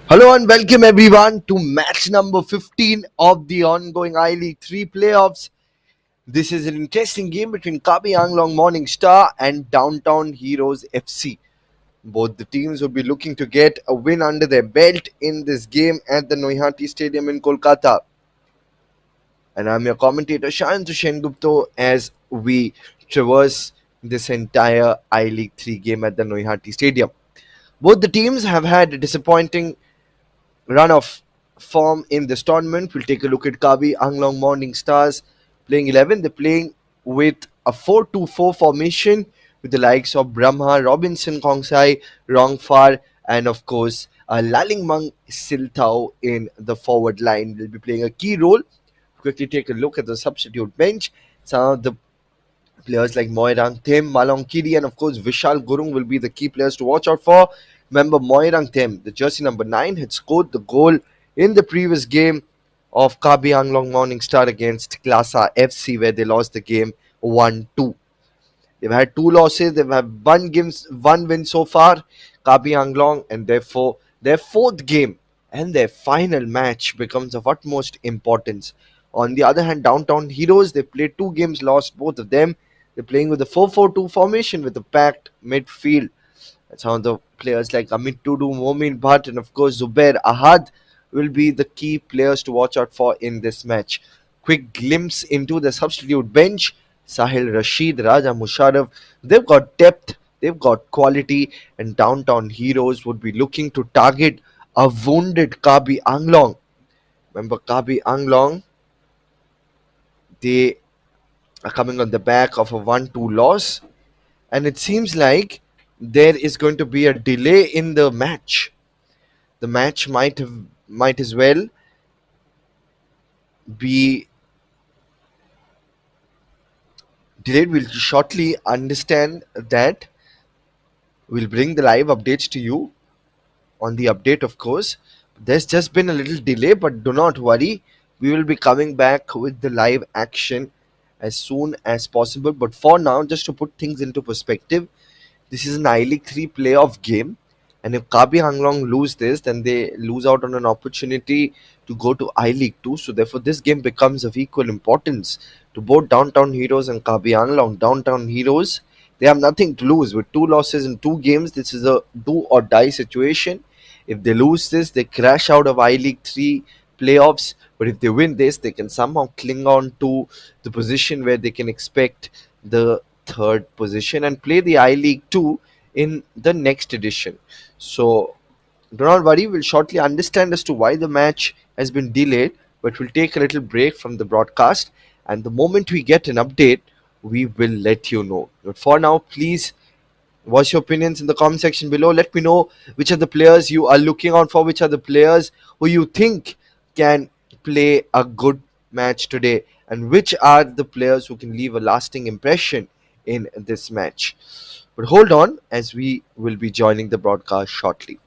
Hello and welcome everyone to match number 15 of the ongoing I League 3 playoffs. This is an interesting game between Karbi Anglong Morning Star and Downtown Heroes FC. Both the teams will be looking to get a win under their belt in this game at the Noihati Stadium in Kolkata. And I'm your commentator Shantu Shengupto as we traverse this entire I League 3 game at the Noihati Stadium. Both the teams have had a disappointing run of form in this tournament. We'll take a look at Kabi Anglong Morning Stars playing 11. They're playing with a 4-2-4 formation with the likes of Brahma, Robinson Kongsai, Rongfar, and of course Lalingmang Siltao in the forward line. Will be playing a key role. Quickly take a look at the substitute bench. Some of the players like Moirang Them, Malong Kiri, and of course Vishal Gurung will be the key players to watch out for. Remember, Moirang Them, the jersey number 9, had scored the goal in the previous game of Kabi Anglong Morning Star against Klasa FC, where they lost the game 1-2. They've had two losses. They've had one win so far, Kabi Anglong, and therefore their fourth game and their final match becomes of utmost importance. On the other hand, Downtown Heroes, they played two games, lost both of them. They're playing with a 4-4-2 formation with a packed midfield. Some of the players like Amit Tudu, Momin Bhatt, and of course Zubair Ahad will be the key players to watch out for in this match. Quick glimpse into the substitute bench. Sahil Rashid, Raja Musharraf, they've got depth, they've got quality, and Downtown Heroes would be looking to target a wounded Kabi Anglong. Remember, Kabi Anglong, they are coming on the back of a 1-2 loss, and it seems like there is going to be a delay in the match. The match might as well be delayed. We'll shortly understand that. We'll bring the live updates to you on the update, of course. There's just been a little delay, but do not worry. We will be coming back with the live action as soon as possible. But for now, just to put things into perspective, this is an I League 3 playoff game. And if Kabi Hanglong lose this, then they lose out on an opportunity to go to I League 2. So therefore, this game becomes of equal importance to both Downtown Heroes and Kabi Hanglong. Downtown Heroes, they have nothing to lose. With two losses in two games, this is a do or die situation. If they lose this, they crash out of I League 3 playoffs. But if they win this, they can somehow cling on to the position where they can expect the third position and play the I League 2 in the next edition. So do not worry, we'll shortly understand as to why the match has been delayed, but we'll take a little break from the broadcast. And the moment we get an update, we will let you know. But for now, please voice your opinions in the comment section below. Let me know which are the players you are looking out for, which are the players who you think can play a good match today, and which are the players who can leave a lasting impression in this match. But hold on, as we will be joining the broadcast shortly.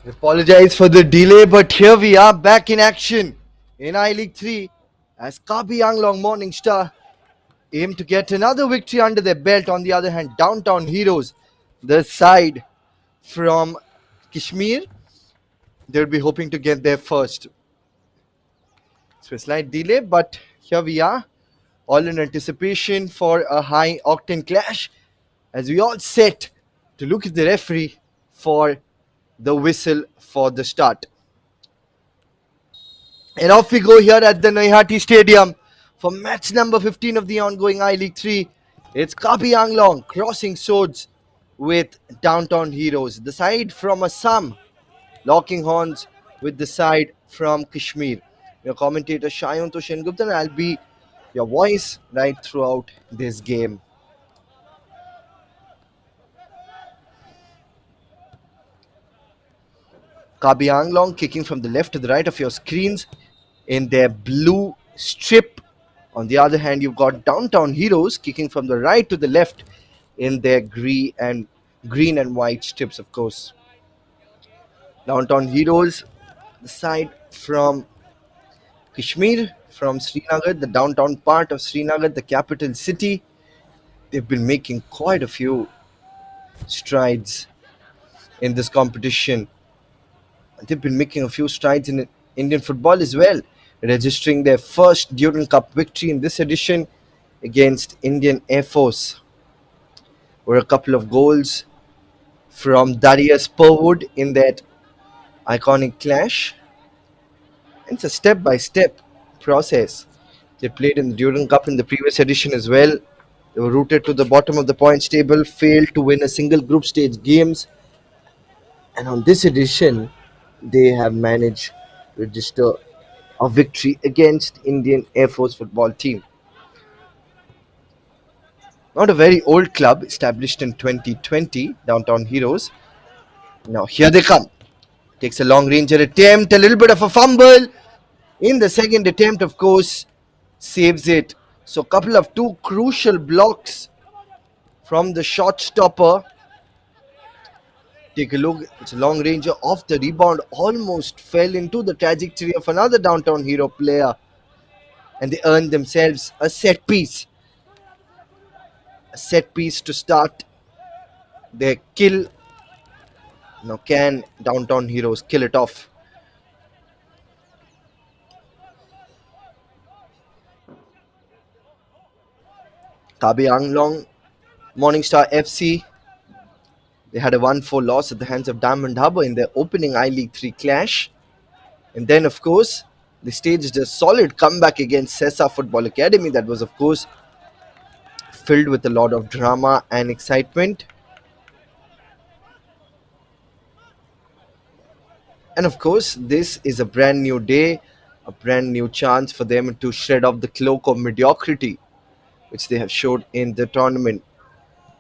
Apologize for the delay, but here we are back in action in I League 3 as Karbi Anglong Morning Star aim to get another victory under their belt. On the other hand, Downtown Heroes, the side from Kashmir, they'll be hoping to get there first. So a slight delay, but here we are, all in anticipation for a high octane clash as we all set to look at the referee for the whistle for the start. And off we go here at the Naihati Stadium for match number 15 of the ongoing I League 3. It's Kapi Anglong crossing swords with Downtown Heroes. The side from Assam locking horns with the side from Kashmir. Your commentator Shayunto Shengupta, and I'll be your voice right throughout this game. Kabi Anglong kicking from the left to the right of your screens in their blue strip. On the other hand, you've got Downtown Heroes kicking from the right to the left in their green and white strips, of course. Downtown Heroes, the side from Kashmir, from Srinagar, the downtown part of Srinagar, the capital city. They've been making quite a few strides in this competition. They've been making a few strides in Indian football as well, registering their first Durand Cup victory in this edition against Indian Air Force. Were a couple of goals from Darius Perwood in that iconic clash. It's a step by step process. They played in the Durand Cup in the previous edition as well. They were rooted to the bottom of the points table, failed to win a single group stage games, and on this edition, they have managed to register a victory against Indian Air Force football team. Not a very old club, established in 2020, Downtown Heroes. Now here they come. Takes a long ranger attempt, a little bit of a fumble. In the second attempt, of course, saves it. So a couple of two crucial blocks from the shot stopper. Take a look. It's a long ranger off the rebound. Almost fell into the trajectory of another Downtown Hero player. And they earned themselves a set piece. A set piece to start their kill. Now can Downtown Heroes kill it off? Kabi Anglong, Morningstar FC. They had a 1-4 loss at the hands of Diamond Harbour in their opening I League 3 clash. And then, of course, they staged a solid comeback against Sessa Football Academy that was, of course, filled with a lot of drama and excitement. And of course, this is a brand new day, a brand new chance for them to shred off the cloak of mediocrity which they have showed in the tournament.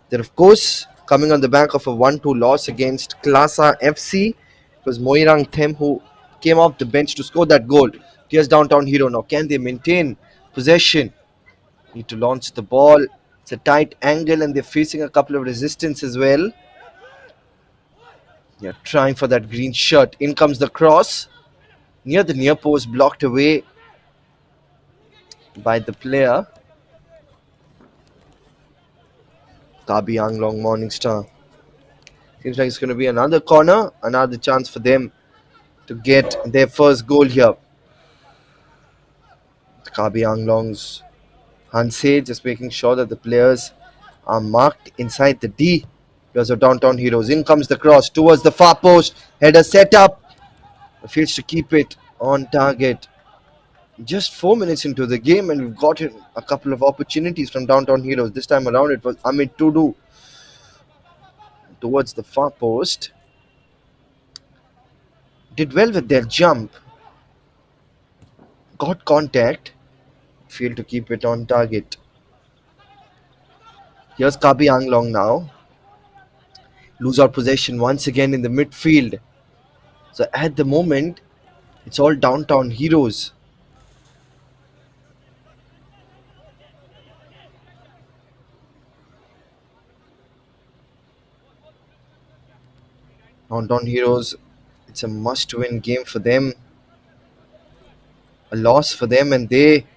They're, of course, coming on the back of a 1-2 loss against Klasa FC. It was Moirang Them who came off the bench to score that goal. Here's Downtown Hero. Now, can they maintain possession? Need to launch the ball. It's a tight angle and they're facing a couple of resistance as well. They're trying for that green shirt. In comes the cross. Near the near post, blocked away by the player. Kabi Anglong Morningstar. Seems like it's going to be another corner, another chance for them to get their first goal here. Kabi Anglong's Hanse just making sure that the players are marked inside the D. Because of Downtown Heroes. In comes the cross towards the far post. Header set up. Fails to keep it on target. Just 4 minutes into the game, and we've gotten a couple of opportunities from Downtown Heroes. This time around, it was Amit Tudu towards the far post. Did well with their jump. Got contact. Failed to keep it on target. Here's Kabi Anglong now. Lose out possession once again in the midfield. So at the moment, it's all Downtown Heroes. Downtown Heroes It's a must-win game for them, a loss for them, and they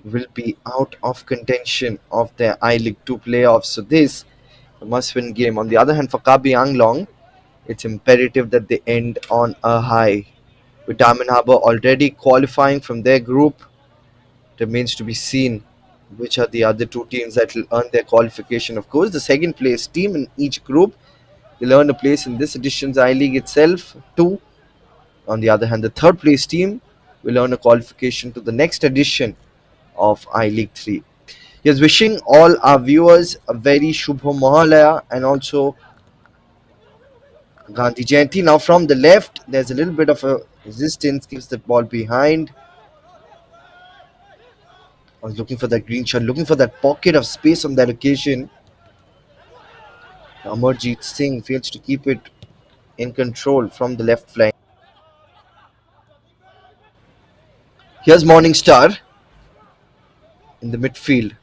will be out of contention of their I League 2 playoffs. So this a must-win game. On the other hand, for Karbi Anglong, it's imperative that they end on a high. With Diamond Harbour already qualifying from their group, it remains to be seen which are the other two teams that will earn their qualification. Of course, the second place team in each group will earn a place in this edition's I League itself, two. On the other hand, the third place team will earn a qualification to the next edition of I League 3. Yes, wishing all our viewers a very Shubho Mahalaya and also Gandhi Jayanti. Now from the left, there's a little bit of a resistance, gives the ball behind. I was looking for that green shot, looking for that pocket of space on that occasion. Amarjeet Singh fails to keep it in control from the left flank. Here's Morning Star in the midfield.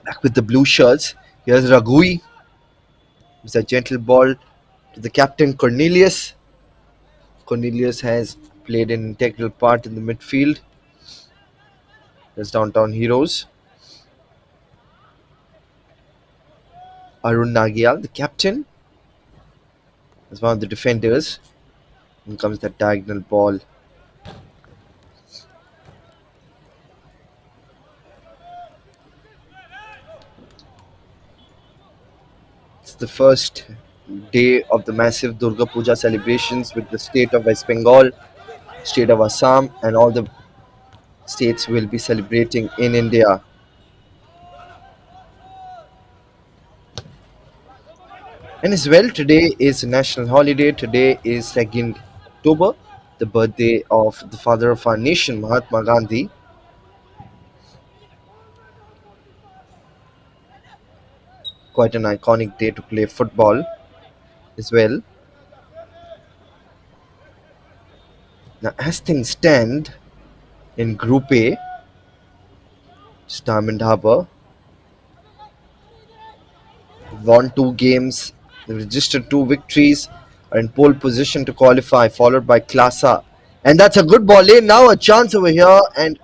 Back with the blue shirts. Here's Raghui. It's a gentle ball to the captain Cornelius. Cornelius has played an integral part in the midfield. There's Downtown Heroes. Arun Nagial, the captain, is one of the defenders. In comes that diagonal ball. It's the first day of the massive Durga Puja celebrations with the state of West Bengal, state of Assam, and all the states will be celebrating in India. And as well, today is a national holiday. Today is 2nd October, the birthday of the father of our nation, Mahatma Gandhi. Quite an iconic day to play football as well. Now, as things stand in Group A, it's Diamond Harbour won two games, they registered two victories, are in pole position to qualify, followed by Klasa. And that's a good ball in. Now a chance over here, and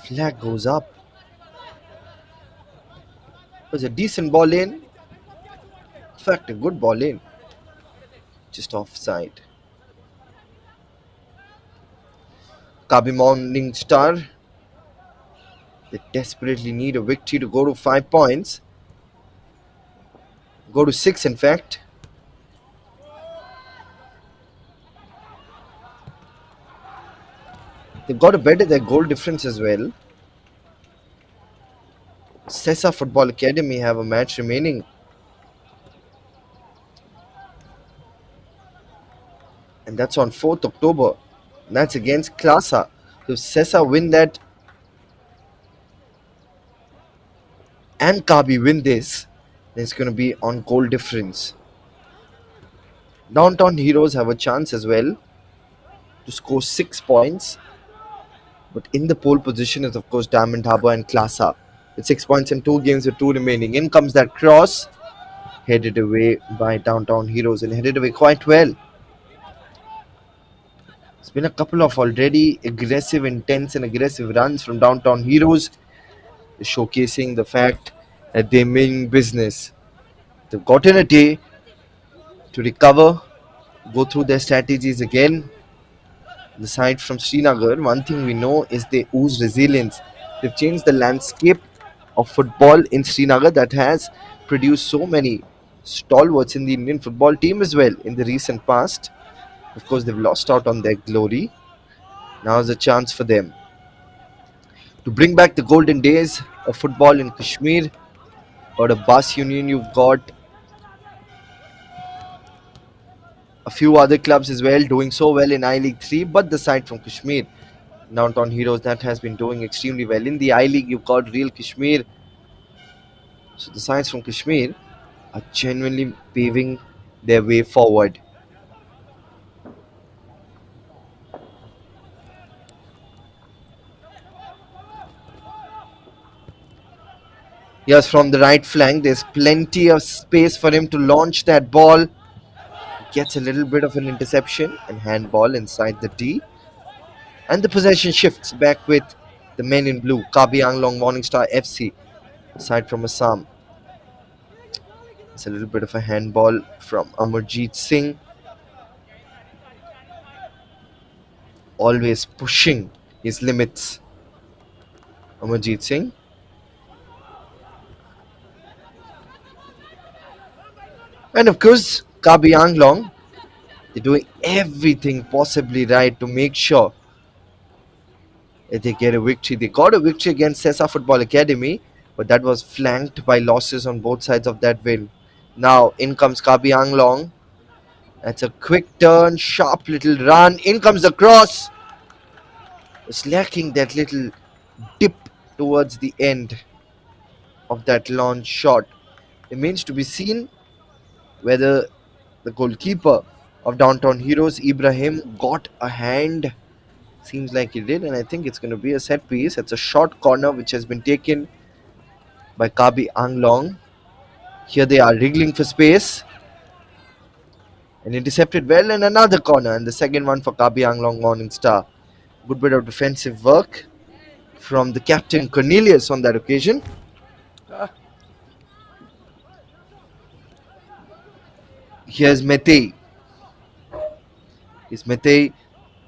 flag goes up. It was a decent ball in. In fact, a good ball in. Just offside. Kabi Morning Star. They desperately need a victory to go to 5 points. Go to six, in fact. They've got to better their goal difference as well. Sessa Football Academy have a match remaining. And that's on 4th October. And that's against Klasa. So if Sessa win that and Kabi win this, then it's going to be on goal difference. Downtown Heroes have a chance as well to score 6 points. But in the pole position is, of course, Diamond Harbour and Klasa. With 6 points in two games with two remaining. In comes that cross. Headed away by Downtown Heroes and headed away quite well. It's been a couple of already aggressive, intense, and aggressive runs from Downtown Heroes, showcasing the fact that they mean business. They've gotten a day to recover, go through their strategies again. The side from Srinagar, one thing we know is they ooze resilience. They've changed the landscape of football in Srinagar that has produced so many stalwarts in the Indian football team as well in the recent past. Of course, they've lost out on their glory. Now is a chance for them to bring back the golden days of football in Kashmir. Got a bus union, you've got a few other clubs as well doing so well in I League 3, but the side from Kashmir, Downtown Heroes, that has been doing extremely well. In the I League, you've got Real Kashmir. So the sides from Kashmir are genuinely paving their way forward. Yes, from the right flank, there's plenty of space for him to launch that ball. Gets a little bit of an interception and handball inside the D. And the possession shifts back with the men in blue, Karbi Anglong Morningstar FC, aside from Assam. It's a little bit of a handball from Amarjeet Singh, always pushing his limits. Amarjeet Singh. And of course, Karbi Anglong, they're doing everything possibly right to make sure that they get a victory. They got a victory against Sesa Football Academy, but that was flanked by losses on both sides of that win. Now, in comes Karbi Anglong. That's a quick turn, sharp little run. In comes the cross. It's lacking that little dip towards the end of that launch shot. Remains to be seen whether the goalkeeper of Downtown Heroes, Ibrahim, got a hand. Seems like he did, and I think it's going to be a set piece. It's a short corner which has been taken by Kabi Anglong. Here they are wriggling for space and intercepted well, and another corner, and the second one for Kabi Anglong Morning Star. Good bit of defensive work from the captain Cornelius on that occasion. Here's Mete. Is Mete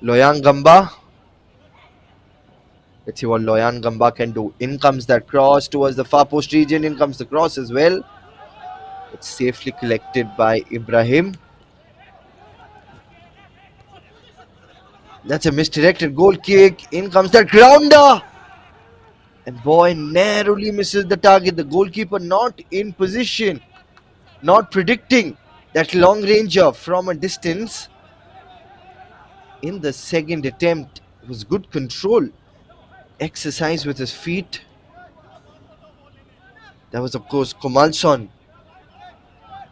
Loyang Gamba? Let's see what Loyan Gamba can do. In comes that cross towards the far post region. In comes the cross as well. It's safely collected by Ibrahim. That's a misdirected goal kick. In comes that grounder. And boy, narrowly misses the target. The goalkeeper not in position, not predicting that long ranger from a distance. In the second attempt, it was good control. Exercise with his feet. That was, of course, Komalson.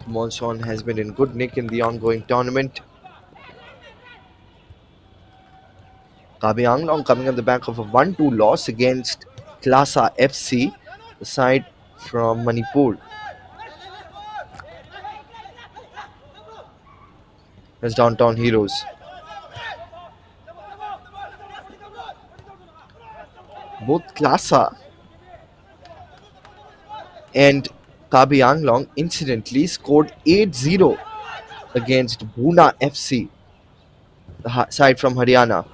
Komalson has been in good nick in the ongoing tournament. Kabi Anglong coming on the back of a 1-2 loss against Klasa FC, the side from Manipur. As Downtown Heroes. Both Klasa and Kabi Anglong incidentally scored 8-0 against Buna FC, the side from Haryana.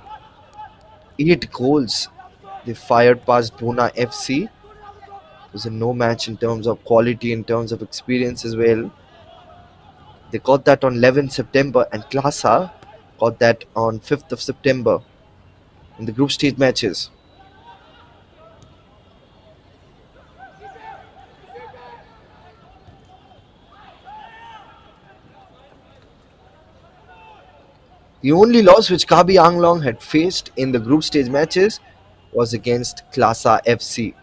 8 goals they fired past Buna FC. It was a no match in terms of quality, in terms of experience as well. They got that on 11 September, and Klasa got that on 5th of September in the group stage matches. The only loss which Kabi Anglong had faced in the group stage matches was against Klasa FC.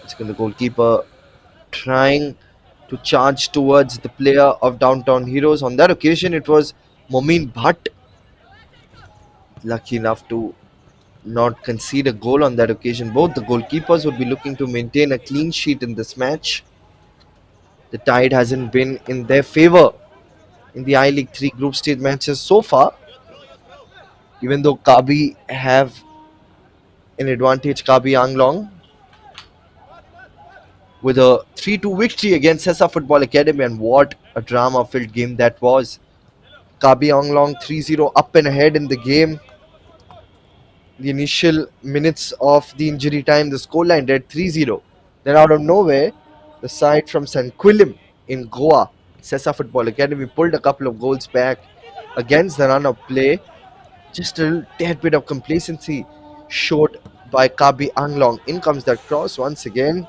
It's been the goalkeeper trying to charge towards the player of Downtown Heroes. On that occasion, it was Momin Bhatt, lucky enough to not concede a goal on that occasion. Both the goalkeepers would be looking to maintain a clean sheet in this match. The tide hasn't been in their favor in the I League 3 group stage matches so far, even though Kabi have an advantage. Kabi Anglong with a 3-2 victory against Sesa Football Academy, and what a drama filled game that was. Kabi Anglong 3-0 up and ahead in the game. The initial minutes of the injury time, the scoreline read 3-0. Then out of nowhere, the side from St. Quillim in Goa, Sesa Football Academy, pulled a couple of goals back against the run of play. Just a little tad bit of complacency showed by Kabi Anglong. In comes that cross once again.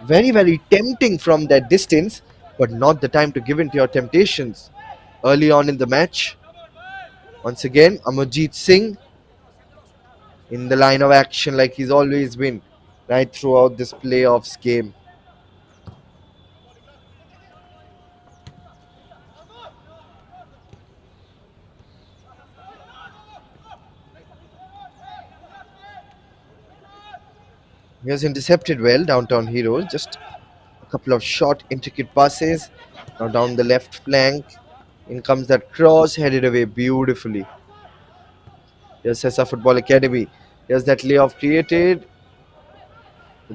Very, very tempting from that distance, but not the time to give in to your temptations. Early on in the match, once again, Amarjeet Singh in the line of action like he's always been right throughout this playoffs game. He was intercepted well, downtown heroes. Just a couple of short, intricate passes. Now down the left flank. In comes that cross, headed away beautifully. Here's Sessa Football Academy. Here's that layoff created.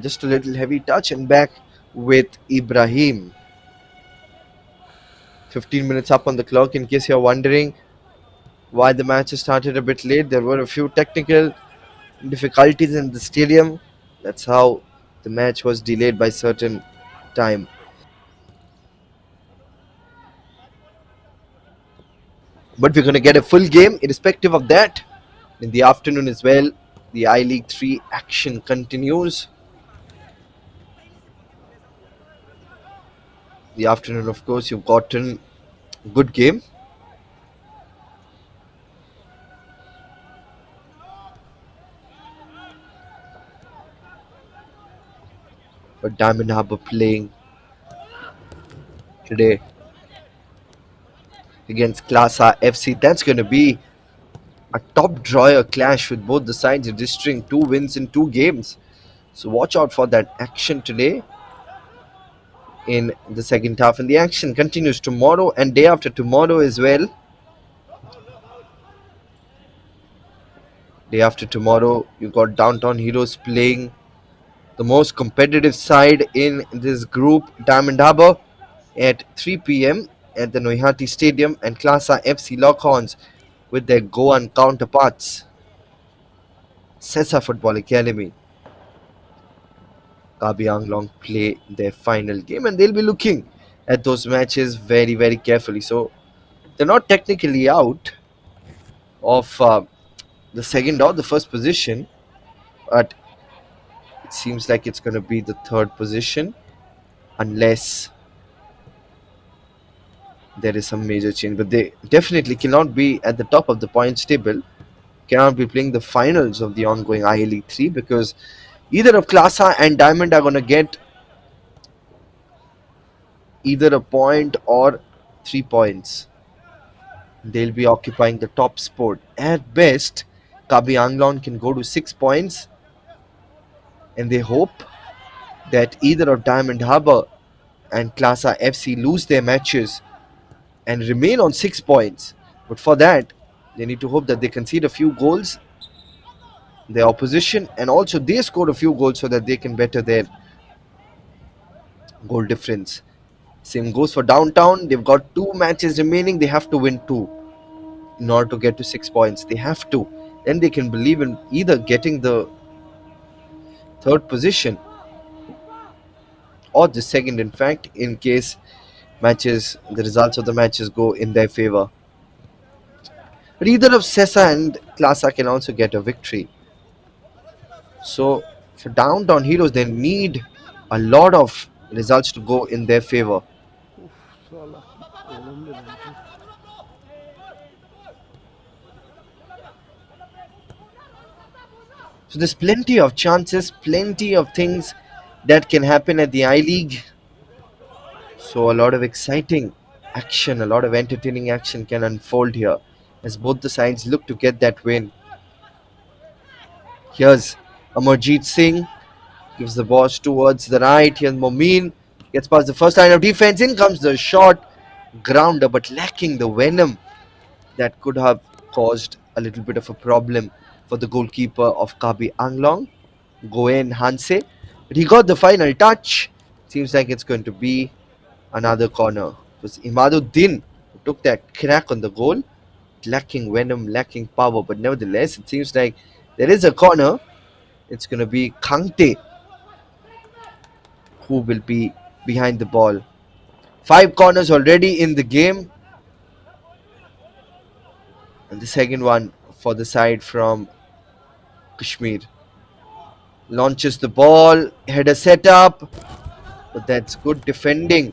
Just a little heavy touch and back with Ibrahim. 15 minutes up on the clock. In case you're wondering why the match started a bit late, there were a few technical difficulties in the stadium. That's how the match was delayed by certain time. But we're going to get a full game irrespective of that in the afternoon as well. The I League 3 action continues. The afternoon, of course, you've gotten a good game. But Diamond Harbour playing today against Class A FC. That's going to be a top drawer clash with both the sides registering 2 wins in 2 games. So watch out for that action today in the second half. And the action continues tomorrow and day after tomorrow as well. Day after tomorrow, you've got Downtown Heroes playing the most competitive side in this group, Diamond Harbour, at 3 p.m. at the Noihati Stadium, and Class A FC Lockhorns with their Goan counterparts, Sessa Football Academy. Karbi Anglong play their final game, and they'll be looking at those matches very, very carefully. So they're not technically out of the second or the first position, but it seems like it's going to be the third position unless there is some major change. But they definitely cannot be at the top of the points table, cannot be playing the finals of the ongoing I League 3, because either of Class A and Diamond are going to get either a point or 3 points. They'll be occupying the top spot. At best, Kabi Anglong can go to 6 points, and they hope that either of Diamond Harbour and Class A FC lose their matches and remain on 6 points. But for that, they need to hope that they concede a few goals, their opposition, and also they score a few goals so that they can better their goal difference. Same goes for Downtown. They've got 2 matches remaining. They have to win 2 in order to get to 6 points. They have to. Then they can believe in either getting the third position or the second, in fact, in case the results of the matches go in their favor. But either of Sessa and Class A can also get a victory. So for Downtown Heroes, they need a lot of results to go in their favor. Uf, salak oğlum dedim. So there's plenty of chances, plenty of things that can happen at the I League. So a lot of exciting action, a lot of entertaining action can unfold here as both the sides look to get that win. Here's Amarjeet Singh, gives the ball towards the right. Here's Momin, gets past the first line of defense. In comes the shot, grounder, but lacking the venom that could have caused a little bit of a problem for the goalkeeper of Kabi Anglong, Goen Hanse. But he got the final touch. Seems like it's going to be another corner. It was Imaduddin who took that crack on the goal, lacking venom, lacking power. But nevertheless, it seems like there is a corner. It's going to be Khangte who will be behind the ball. 5 corners already in the game. And the second one for the side from Kashmir. Launches the ball, header set up, but that's good defending.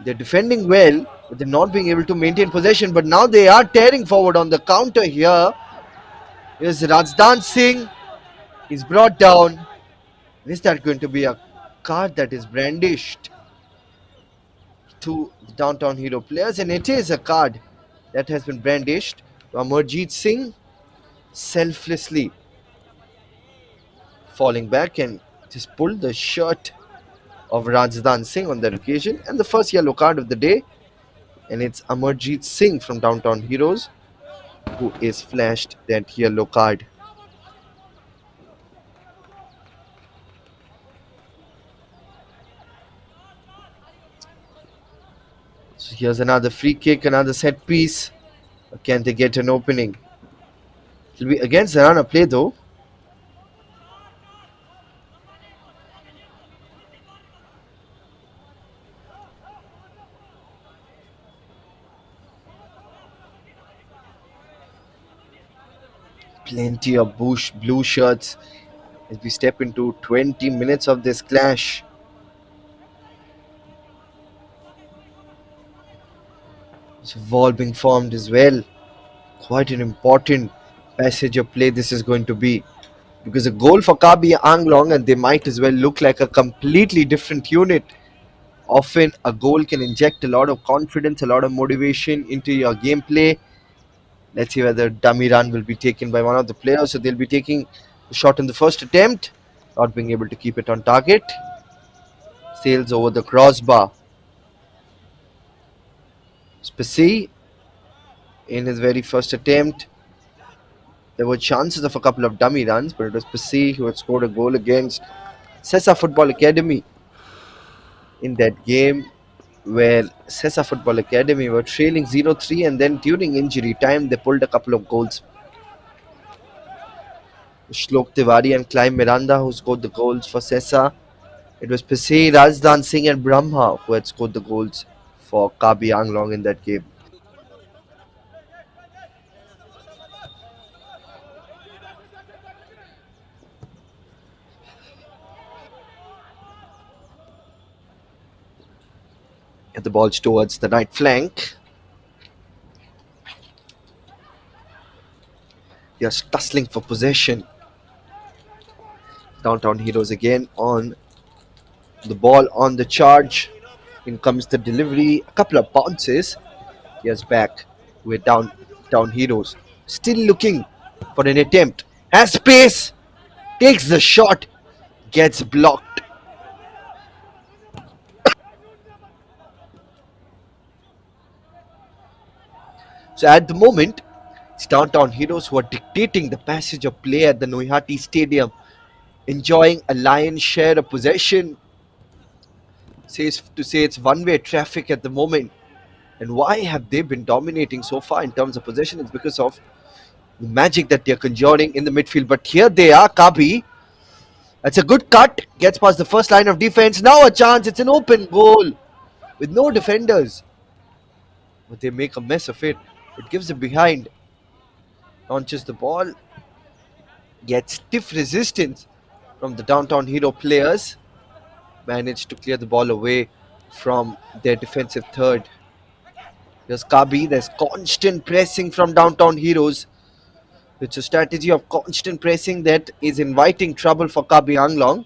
They're defending well, but they're not being able to maintain possession. But now they are tearing forward on the counter here. Here's Rajdan Singh. He's brought down. Is that going to be a card that is brandished to the Downtown Hero players? And it is a card that has been brandished to Amarjeet Singh selflessly falling back and just pulled the shirt of Rajasthan Singh on that occasion. And the first yellow card of the day, and it's Amarjeet Singh from Downtown Heroes who is flashed that yellow card. So here's another free kick, another set piece. Can they get an opening? It'll be against the runner play though. Plenty of blue shirts as we step into 20 minutes of this clash. It's a wall being formed as well. Quite an important passage of play this is going to be. Because a goal for Karbi Anglong and they might as well look like a completely different unit. Often a goal can inject a lot of confidence, a lot of motivation into your gameplay. Let's see whether dummy run will be taken by one of the players. So they'll be taking the shot in the first attempt, not being able to keep it on target. Sails over the crossbar. Spacey in his very first attempt. There were chances of a couple of dummy runs, but it was Spacey who had scored a goal against Sessa Football Academy in that game where Sessa Football Academy were trailing 0-3 and then during injury time they pulled a couple of goals. Shlok Tiwari and Clive Miranda who scored the goals for Sessa. It was Pisay, Rajdan Singh and Brahma who had scored the goals for Karbi Anglong in that game. At the balls towards the right flank. Just tussling for possession. Downtown Heroes again on the ball on the charge. In comes the delivery. A couple of bounces. Here's back with down Heroes. Still looking for an attempt. Has space. Takes the shot. Gets blocked. So at the moment, it's Downtown Heroes who are dictating the passage of play at the Noihati Stadium, enjoying a lion's share of possession. Says to say it's one-way traffic at the moment. And why have they been dominating so far in terms of possession? It's because of the magic that they're conjuring in the midfield. But here they are, Kabi. That's a good cut. Gets past the first line of defense. Now a chance. It's an open goal with no defenders. But they make a mess of it. It gives them behind. Launches the ball. Gets stiff resistance from the Downtown Hero players. Managed to clear the ball away from their defensive third. There's Kabi. There's constant pressing from Downtown Heroes. It's a strategy of constant pressing that is inviting trouble for Kabi Anglong,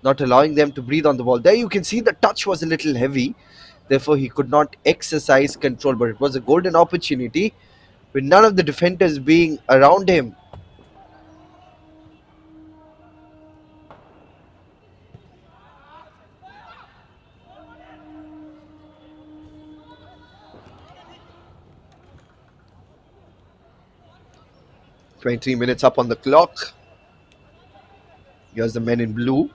not allowing them to breathe on the ball. There you can see the touch was a little heavy. Therefore, he could not exercise control. But it was a golden opportunity with none of the defenders being around him. 23 minutes up on the clock. Here's the men in blue.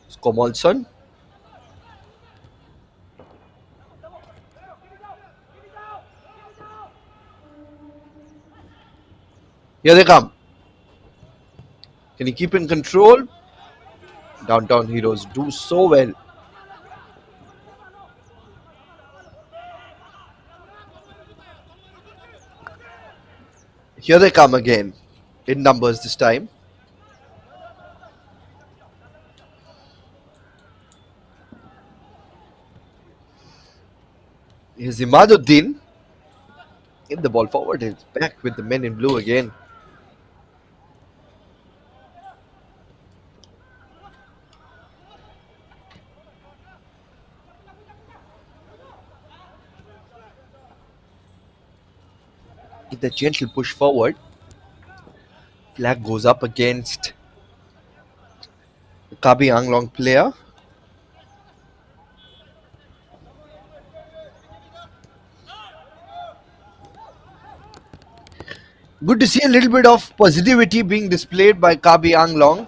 Skomolson. Here they come. Can he keep in control? Downtown Heroes do so well. Here they come again. In numbers this time. Here's Imaduddin. In the ball forward. It's back with the men in blue again. With the gentle push forward. Flag goes up against Kabi Anglong player. Good to see a little bit of positivity being displayed by Kabi Anglong.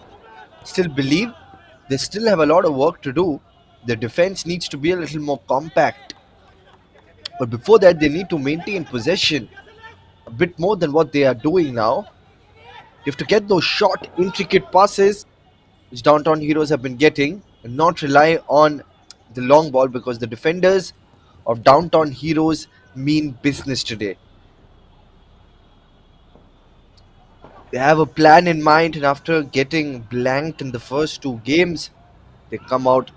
Still believe they still have a lot of work to do. The defense needs to be a little more compact. But before that, they need to maintain possession a bit more than what they are doing now. You have to get those short, intricate passes which downtown heroes have been getting and not rely on the long ball because the defenders of downtown heroes mean business today. They have a plan in mind, and after getting blanked in the first two games, they come out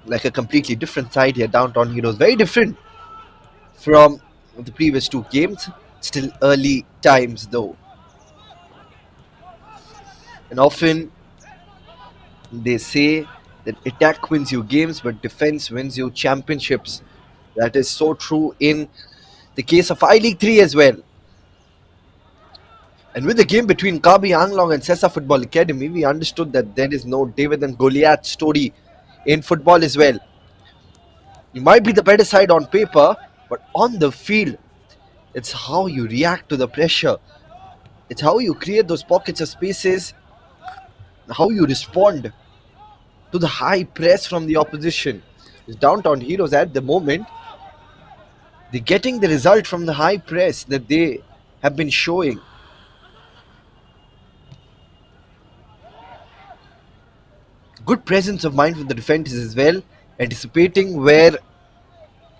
like a completely different side here. Downtown heroes, very different from the previous two games. Still early times though, and often they say that attack wins you games, but defense wins you championships. That is so true in the case of I League 3 as well. And with the game between Karbi Anglong and Sessa Football Academy, we understood that there is no David and Goliath story in football as well. You might be the better side on paper, but on the field, it's how you react to the pressure. It's how you create those pockets of spaces, how you respond to the high press from the opposition. The downtown heroes at the moment, they're getting the result from the high press that they have been showing. Good presence of mind from the defenders as well, anticipating where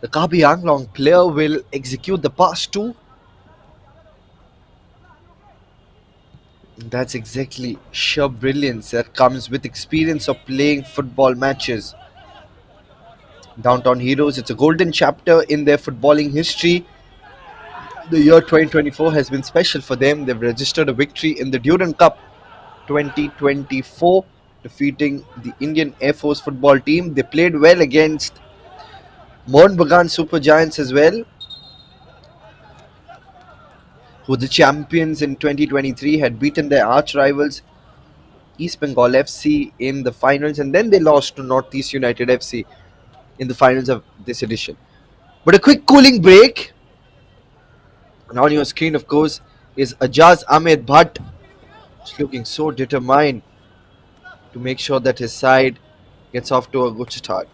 the Kabi Anglong player will execute the pass to. That's exactly sheer brilliance that comes with experience of playing football matches. Downtown Heroes, it's a golden chapter in their footballing history. The year 2024 has been special for them. They've registered a victory in the Durand Cup 2024, defeating the Indian Air Force football team. They played well against Mohun Bagan Super Giants as well, who the champions in 2023 had beaten their arch rivals East Bengal FC in the finals, and then they lost to Northeast United FC in the finals of this edition. But a quick cooling break, and on your screen, of course, is Ajaz Ahmed Bhatt. He's looking so determined to make sure that his side gets off to a good start.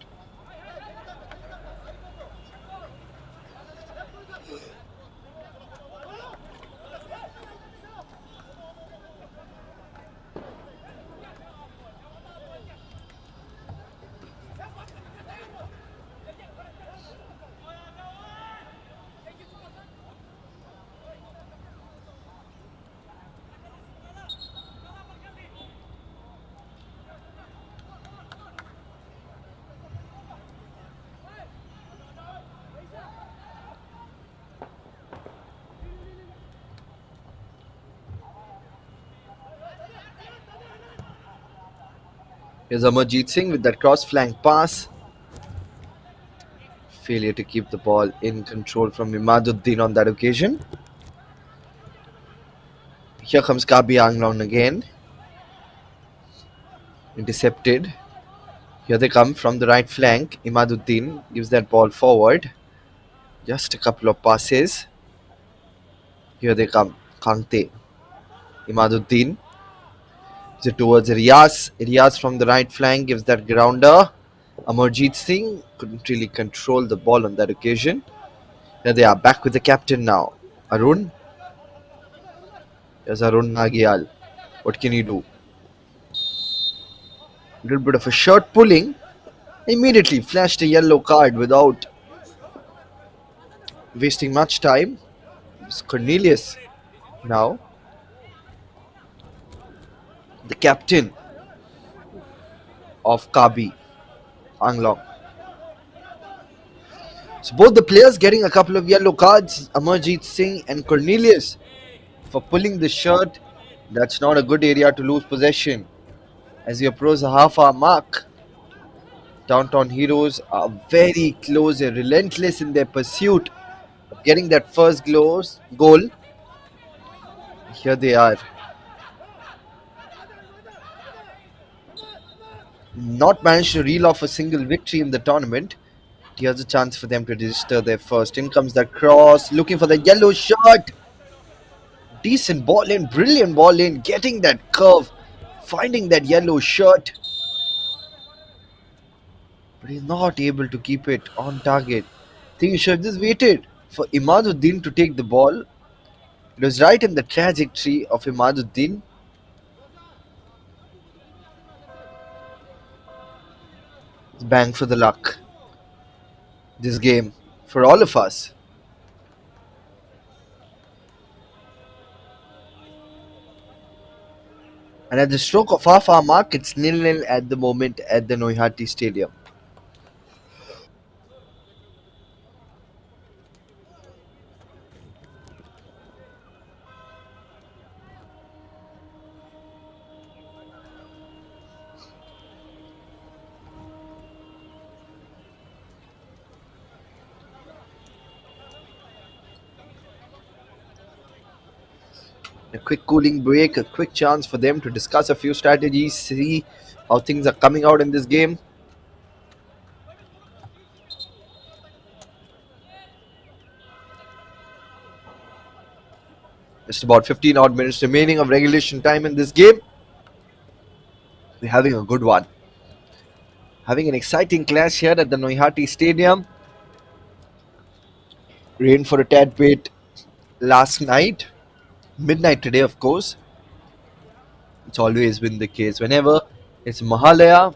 Here's Amarjeet Singh with that cross flank pass. Failure to keep the ball in control from Imaduddin on that occasion. Here comes Kabi Anglong again. Intercepted. Here they come from the right flank. Imaduddin gives that ball forward. Just a couple of passes. Here they come. Kangte. Imaduddin. Gives it towards Riaz. Riaz from the right flank gives that grounder. Amarjeet Singh couldn't really control the ball on that occasion. Here they are back with the captain now. Arun. Here's Arun Nagyal. What can he do? A little bit of a shirt pulling. Immediately flashed a yellow card without wasting much time. It's Cornelius now, the captain of Kabi Anglong. So both the players getting a couple of yellow cards, Amarjeet Singh and Cornelius, for pulling the shirt. That's not a good area to lose possession. As we approach the half-hour mark, Downtown Heroes are very close and relentless in their pursuit of getting that first goal. Here they are. not managed to reel off a single victory in the tournament. Here's a chance for them to register their first. In comes that cross, looking for the yellow shot. Decent ball in, brilliant ball in, getting that curve, finding that yellow shirt, but he's not able to keep it on target. Think he should have just waited for Imaduddin to take the ball. It was right in the trajectory of Imaduddin. It's bang for the luck. This game for all of us. And at the stroke of half hour mark, it's nil-nil at the moment at the Noihati Stadium. A quick cooling break, a quick chance for them to discuss a few strategies, see how things are coming out in this game. Just about 15 odd minutes remaining of regulation time in this game. We're having a good one. Having an exciting clash here at the Noihati Stadium. Rain for a tad bit last night. Midnight today, of course. It's always been the case. Whenever it's Mahalaya,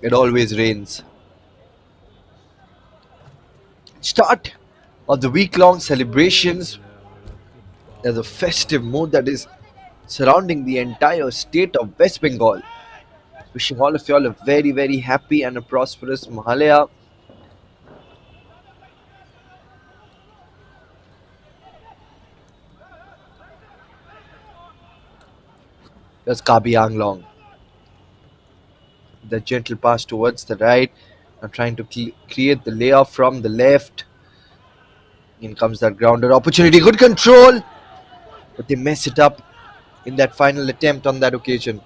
it always rains. Start of the week-long celebrations. There's a festive mood that is surrounding the entire state of West Bengal. Wishing all of you all a very, very happy and a prosperous Mahalaya. There's Karbi Anglong. The gentle pass towards the right. Now trying to create the layoff from the left. In comes that grounded opportunity. Good control. But they mess it up in that final attempt on that occasion.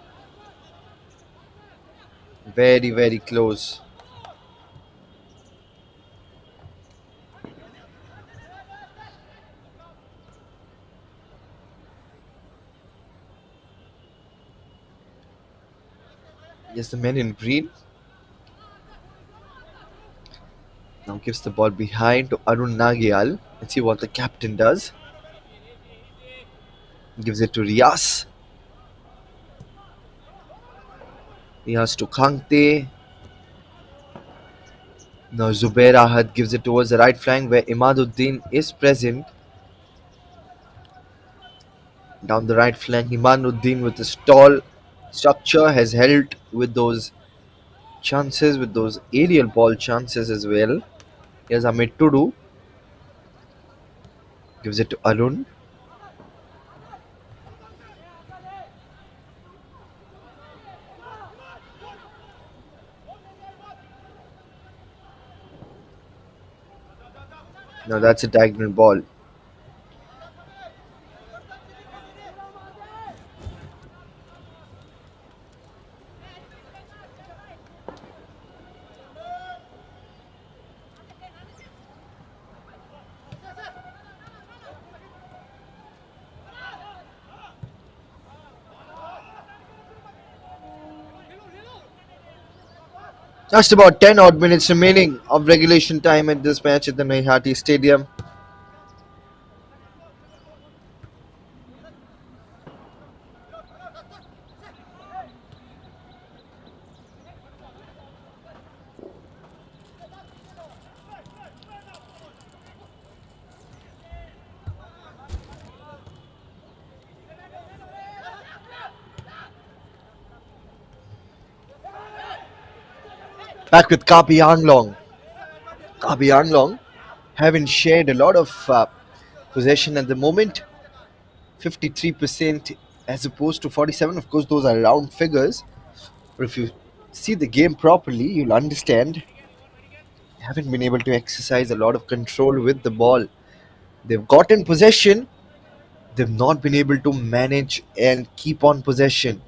Very, very close. Yes, the men in green. Now gives the ball behind to Arun Nagyal. Let's see what the captain does. Gives it to Rias. Rias to Khangte. Now Zubair Ahad gives it towards the right flank where Imaduddin is present. Down the right flank, Imaduddin with his tall structure has helped with those chances, with those aerial ball chances as well. Here's Amit Tudu. Gives it to Arun. Now that's a diagonal ball. Just about 10 odd minutes remaining of regulation time at this match at the Naihati Stadium. Back with Kapi Anglong. Kapi Anglong haven't shared a lot of possession at the moment. 53% as opposed to 47. Of course, those are round figures. But if you see the game properly, you'll understand they haven't been able to exercise a lot of control with the ball. They've gotten possession, they've not been able to manage and keep on possession.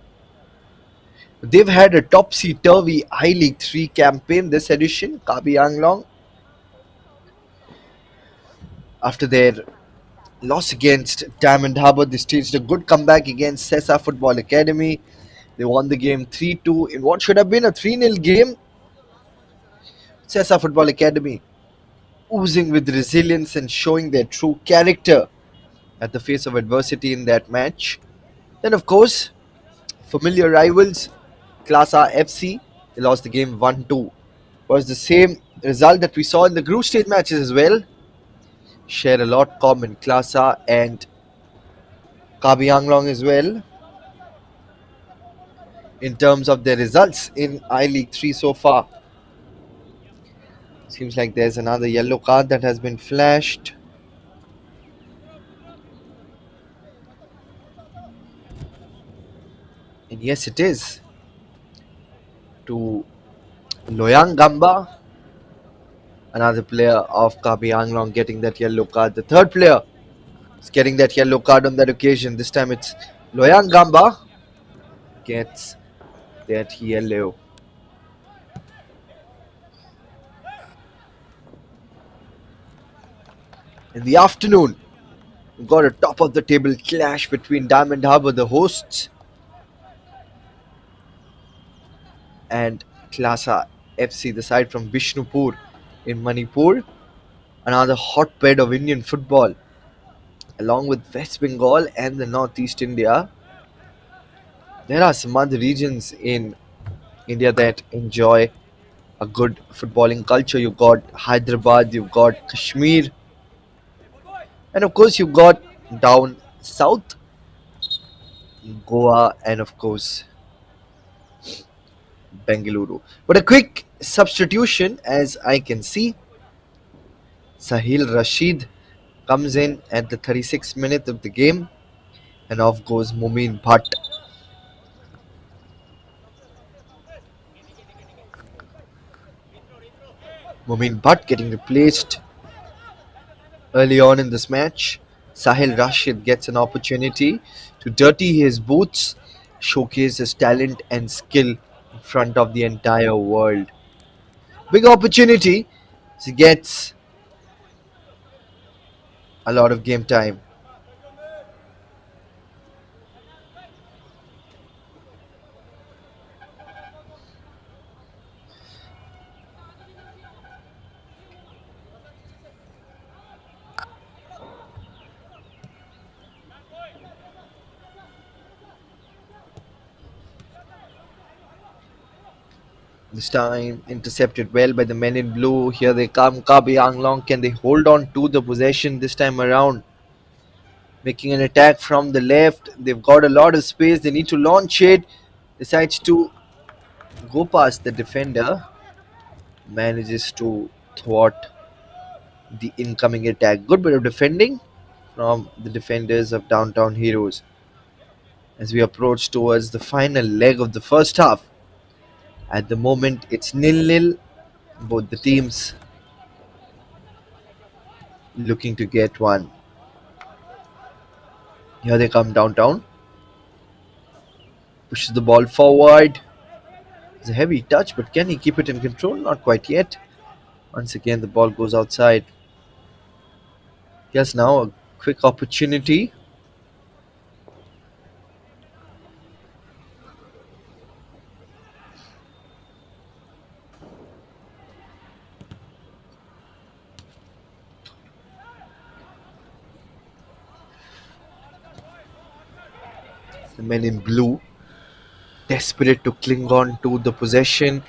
They've had a topsy-turvy I-League 3 campaign this edition, Karbi Anglong, after their loss against Diamond Harbour. They staged a good comeback against Sessa Football Academy. They won the game 3-2 in what should have been a 3-0 game. Sessa Football Academy oozing with resilience and showing their true character at the face of adversity in that match. Then, of course, familiar rivals, Class A FC, they lost the game 1-2. Was the same result that we saw in the group stage matches as well. Share a lot common, Class A and Kabi Anglong as well, in terms of their results in I League 3 so far. Seems like there's another yellow card that has been flashed. And yes, it is to Loyang Gamba, another player of Kabi Anglong getting that yellow card. The third player is getting that yellow card on that occasion. This time it's Loyang Gamba gets that yellow. In the afternoon, we've got a top of the table clash between Diamond Harbour, the hosts, and Klasa FC, the side from Bishnupur in Manipur, another hotbed of Indian football, along with West Bengal and the Northeast India. There are some other regions in India that enjoy a good footballing culture. You've got Hyderabad, you've got Kashmir, and of course, you've got down south, Goa, and of course, Bengaluru. But a quick substitution, as I can see, Sahil Rashid comes in at the 36th minute of the game, and off goes Mumin Bhatt. Mumin Bhatt getting replaced early on in this match. Sahil Rashid gets an opportunity to dirty his boots, showcase his talent and skill in front of the entire world. Big opportunity. He gets a lot of game time. This time intercepted well by the men in blue. Here they come. Kabi Anglong. Can they hold on to the possession this time around? Making an attack from the left. They've got a lot of space. They need to launch it. Decides to go past the defender. Manages to thwart the incoming attack. Good bit of defending from the defenders of Downtown Heroes as we approach towards the final leg of the first half. At the moment, it's nil-nil. Both the teams looking to get one. Here they come downtown. Pushes the ball forward. It's a heavy touch, but can he keep it in control? Not quite yet. Once again, the ball goes outside. Yes, now a quick opportunity. The men in blue, desperate to cling on to the possession.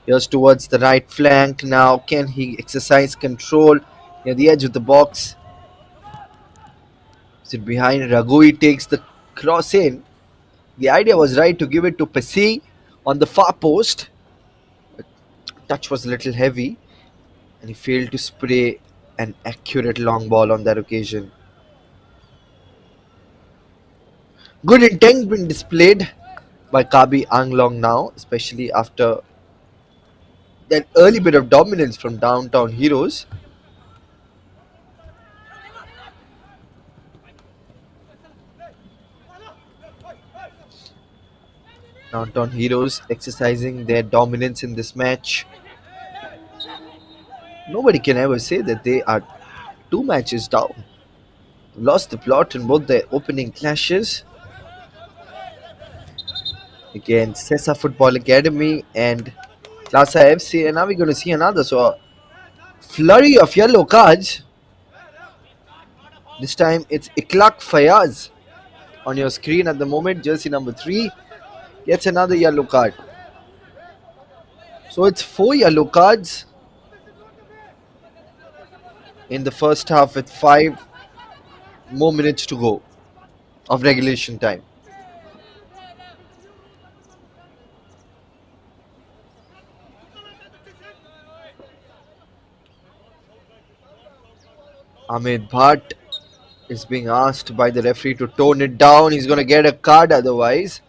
Here's towards the right flank. Now, can he exercise control near the edge of the box? Sit behind. Ragui takes the cross in. The idea was right to give it to Pesi on the far post. Touch was a little heavy, and he failed to spray an accurate long ball on that occasion. Good intent been displayed by Kabi Anglong now, especially after that early bit of dominance from Downtown Heroes. Downtown Heroes exercising their dominance in this match. Nobody can ever say that they are two matches down. Lost the plot in both their opening clashes against Sessa Football Academy and Klasa FC, and now we're going to see another. So, a flurry of yellow cards. This time it's Iklak Fayaz on your screen at the moment. Jersey number 3 gets another yellow card. So, it's 4 yellow cards in the first half with 5 more minutes to go of regulation time. Ahmed Bhatt is being asked by the referee to tone it down. He's going to get a card otherwise.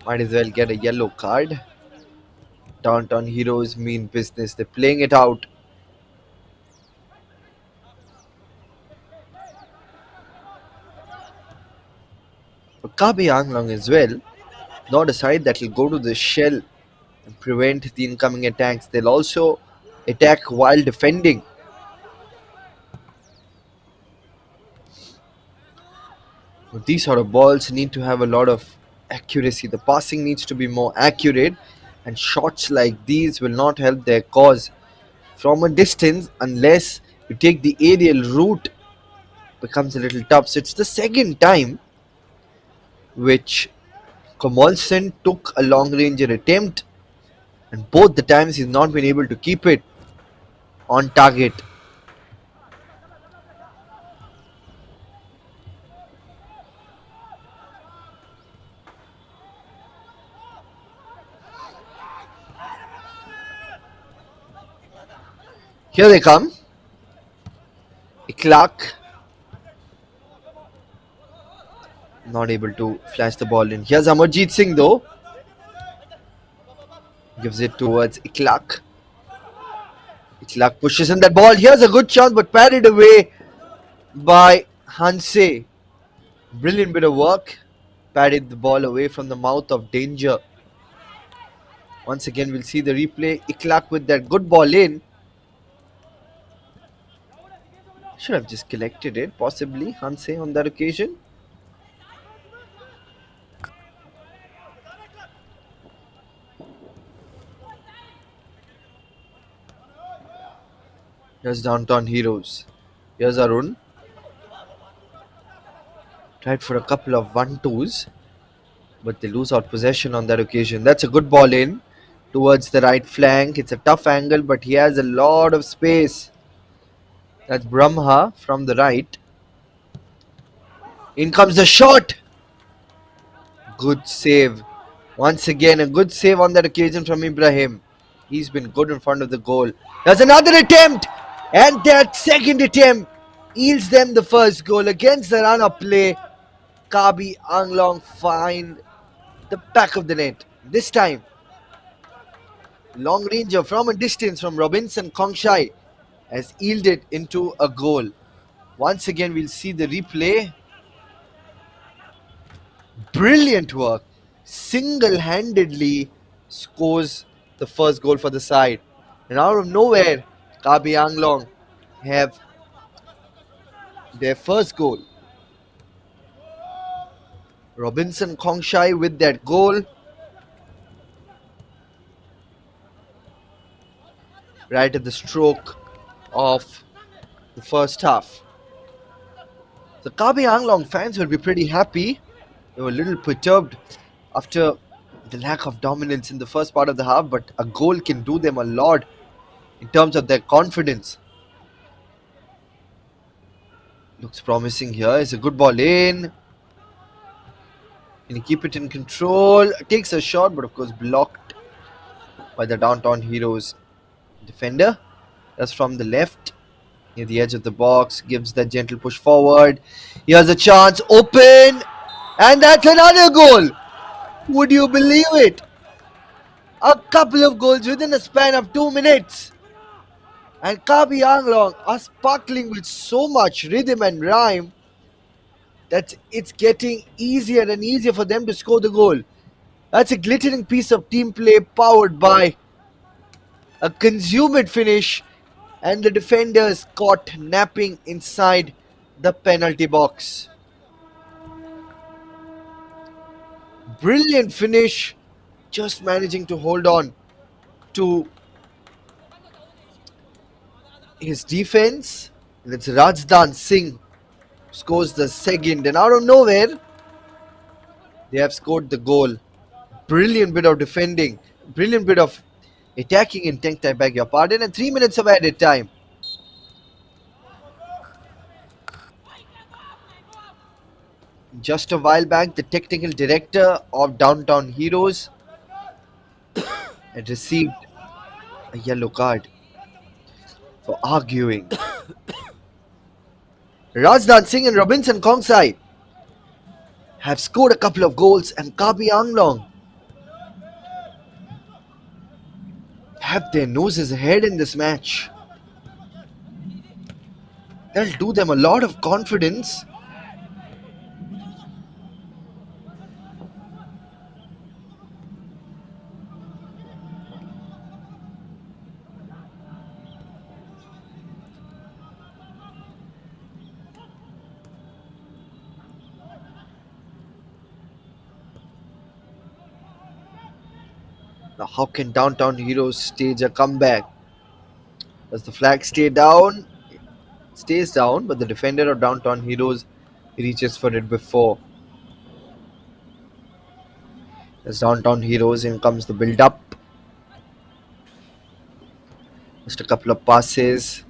Might as well get a yellow card. Downtown Heroes mean business. They're playing it out. But Karbi Anglong as well, not a side that will go to the shell and prevent the incoming attacks. They'll also attack while defending. But these sort of balls need to have a lot of accuracy. The passing needs to be more accurate, and shots like these will not help their cause from a distance unless you take the aerial route. Becomes a little tough. So it's the second time which Komolson took a long ranger attempt, and both the times he's not been able to keep it on target. Here they come. Clark not able to flash the ball in. Here's Amarjeet Singh though. Gives it towards Iklak. Iklak pushes in that ball. Here's a good chance but parried away by Hanse. Brilliant bit of work. Parried the ball away from the mouth of danger. Once again we'll see the replay. Iklak with that good ball in. Should have just collected it, possibly, Hanse on that occasion. Here's Downtown Heroes. Here's Arun. Tried for a couple of 1-2s, but they lose out possession on that occasion. That's a good ball in towards the right flank. It's a tough angle, but he has a lot of space. That's Brahma from the right. In comes the shot. Good save. Once again, a good save on that occasion from Ibrahim. He's been good in front of the goal. There's another attempt. And that second attempt yields them the first goal against the run-up play. Karbi Anglong find the back of the net. This time, long ranger from a distance from Robinson Kongshai has yielded into a goal. Once again, we'll see the replay. Brilliant work. Single-handedly scores the first goal for the side. And out of nowhere, Karbi Anglong have their first goal. Robinson Kongshai with that goal. Right at the stroke of the first half. The Karbi Anglong fans will be pretty happy. They were a little perturbed after the lack of dominance in the first part of the half, but a goal can do them a lot in terms of their confidence. Looks promising here. It's a good ball in. Can he keep it in control? Takes a shot, but of course blocked by the Downtown Heroes defender. That's from the left, near the edge of the box. Gives that gentle push forward. Here's a chance. Open. And that's another goal. Would you believe it? A couple of goals within a span of 2 minutes. And Karbi Anglong are sparkling with so much rhythm and rhyme that it's getting easier and easier for them to score the goal. That's a glittering piece of team play powered by a consummate finish, and the defenders caught napping inside the penalty box. Brilliant finish, just managing to hold on to his defense. And it's Rajdan Singh scores the second, and out of nowhere, they have scored the goal. Brilliant bit of defending, brilliant bit of attacking intent, I beg your pardon, and 3 minutes of added time. Just a while back, the technical director of Downtown Heroes had received a yellow card for arguing. Rajdan Singh and Robinson Kongsai have scored a couple of goals, and Karbi Anglong have their noses ahead in this match. That'll do them a lot of confidence. Now, how can Downtown Heroes stage a comeback? Does the flag stay down? It stays down, but the defender of Downtown Heroes reaches for it before. As Downtown Heroes, in comes the build up. Just a couple of passes.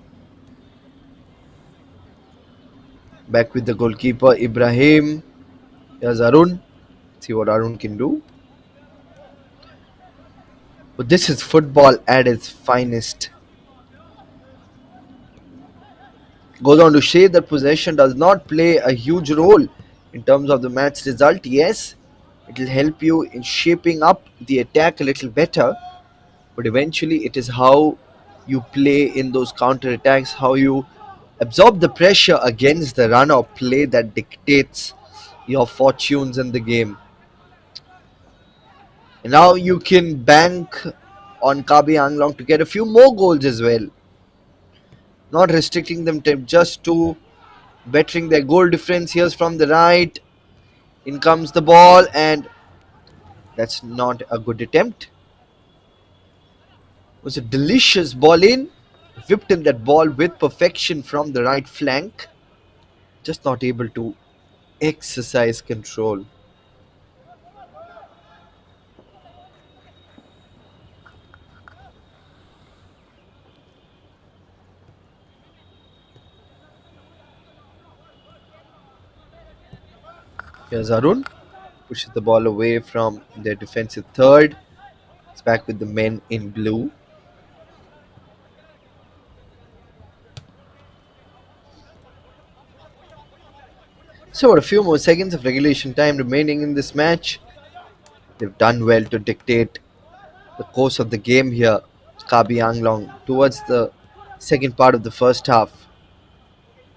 Back with the goalkeeper Ibrahim. Here's Arun. See what Arun can do. But this is football at its finest. Goes on to say that possession does not play a huge role in terms of the match result. Yes, it will help you in shaping up the attack a little better, but eventually it is how you play in those counter attacks, how you absorb the pressure against the run of play that dictates your fortunes in the game. And now you can bank on Kabi Anglong to get a few more goals as well, not restricting them to just to bettering their goal difference. Here's from the right. In comes the ball, and that's not a good attempt. It was a delicious ball in. Whipped in that ball with perfection from the right flank. Just not able to exercise control. Here's Arun. Pushes the ball away from their defensive third. It's back with the men in blue. So, a few more seconds of regulation time remaining in this match. They've done well to dictate the course of the game here. Kabi Anglong towards the second part of the first half.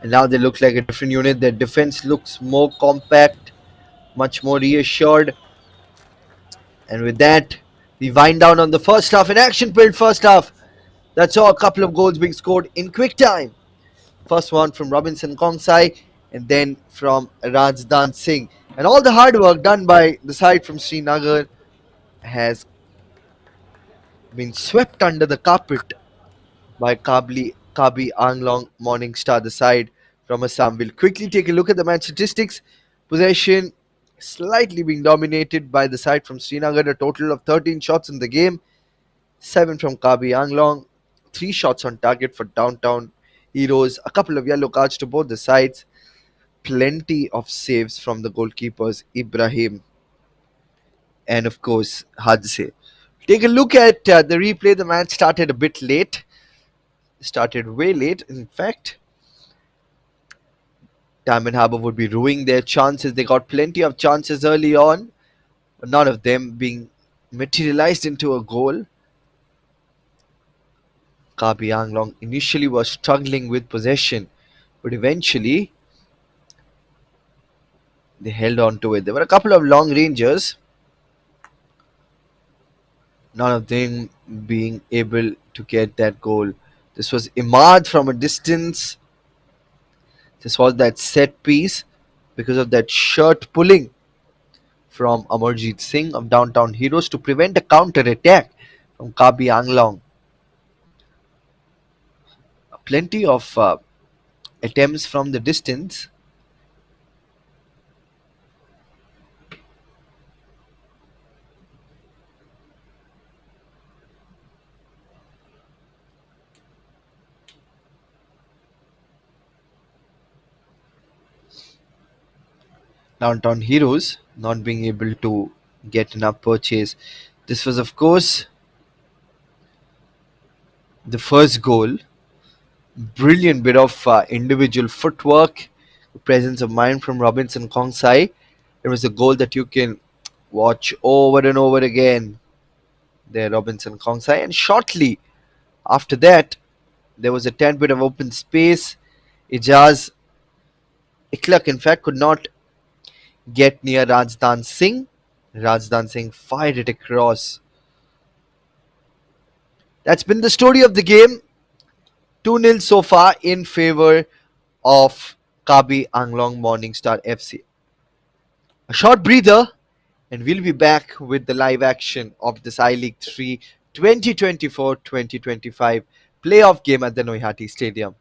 And now they look like a different unit. Their defense looks more compact, much more reassured. And with that, we wind down on the first half. An action-filled first half. That saw a couple of goals being scored in quick time. First one from Robinson Kongsai, and then from Rajdan Singh. And all the hard work done by the side from Srinagar has been swept under the carpet by Kabi Anglong Morning Star, the side from Assam. We'll quickly take a look at the match statistics. Possession slightly being dominated by the side from Srinagar, a total of 13 shots in the game, 7 from Kabi Anglong, 3 shots on target for Downtown Heroes, a couple of yellow cards to both the sides, plenty of saves from the goalkeepers Ibrahim and of course Hadse. Take a look at the replay. The match started a bit late, started way late. In fact, Diamond Harbour would be ruining their chances. They got plenty of chances early on, but none of them being materialized into a goal. Kabi Anglong initially was struggling with possession, but eventually they held on to it. There were a couple of long rangers, none of them being able to get that goal. This was Imad from a distance. This was that set piece because of that shirt pulling from Amarjeet Singh of Downtown Heroes to prevent a counter attack from Karbi Anglong. Plenty of attempts from the distance. Downtown Heroes not being able to get enough purchase. This was, of course, the first goal. Brilliant bit of individual footwork, presence of mind from Robinson Kongsai. It was a goal that you can watch over and over again. There, Robinson Kongsai, and shortly after that, there was a tad bit of open space. Ijaz Iklak, in fact, could not get near Rajdan Singh. Rajdan Singh fired it across. That's been the story of the game. 2-0 so far in favor of Kabi Anglong Morningstar FC. A short breather, and we'll be back with the live action of this I League 3 2024-2025 playoff game at the Noihati Stadium.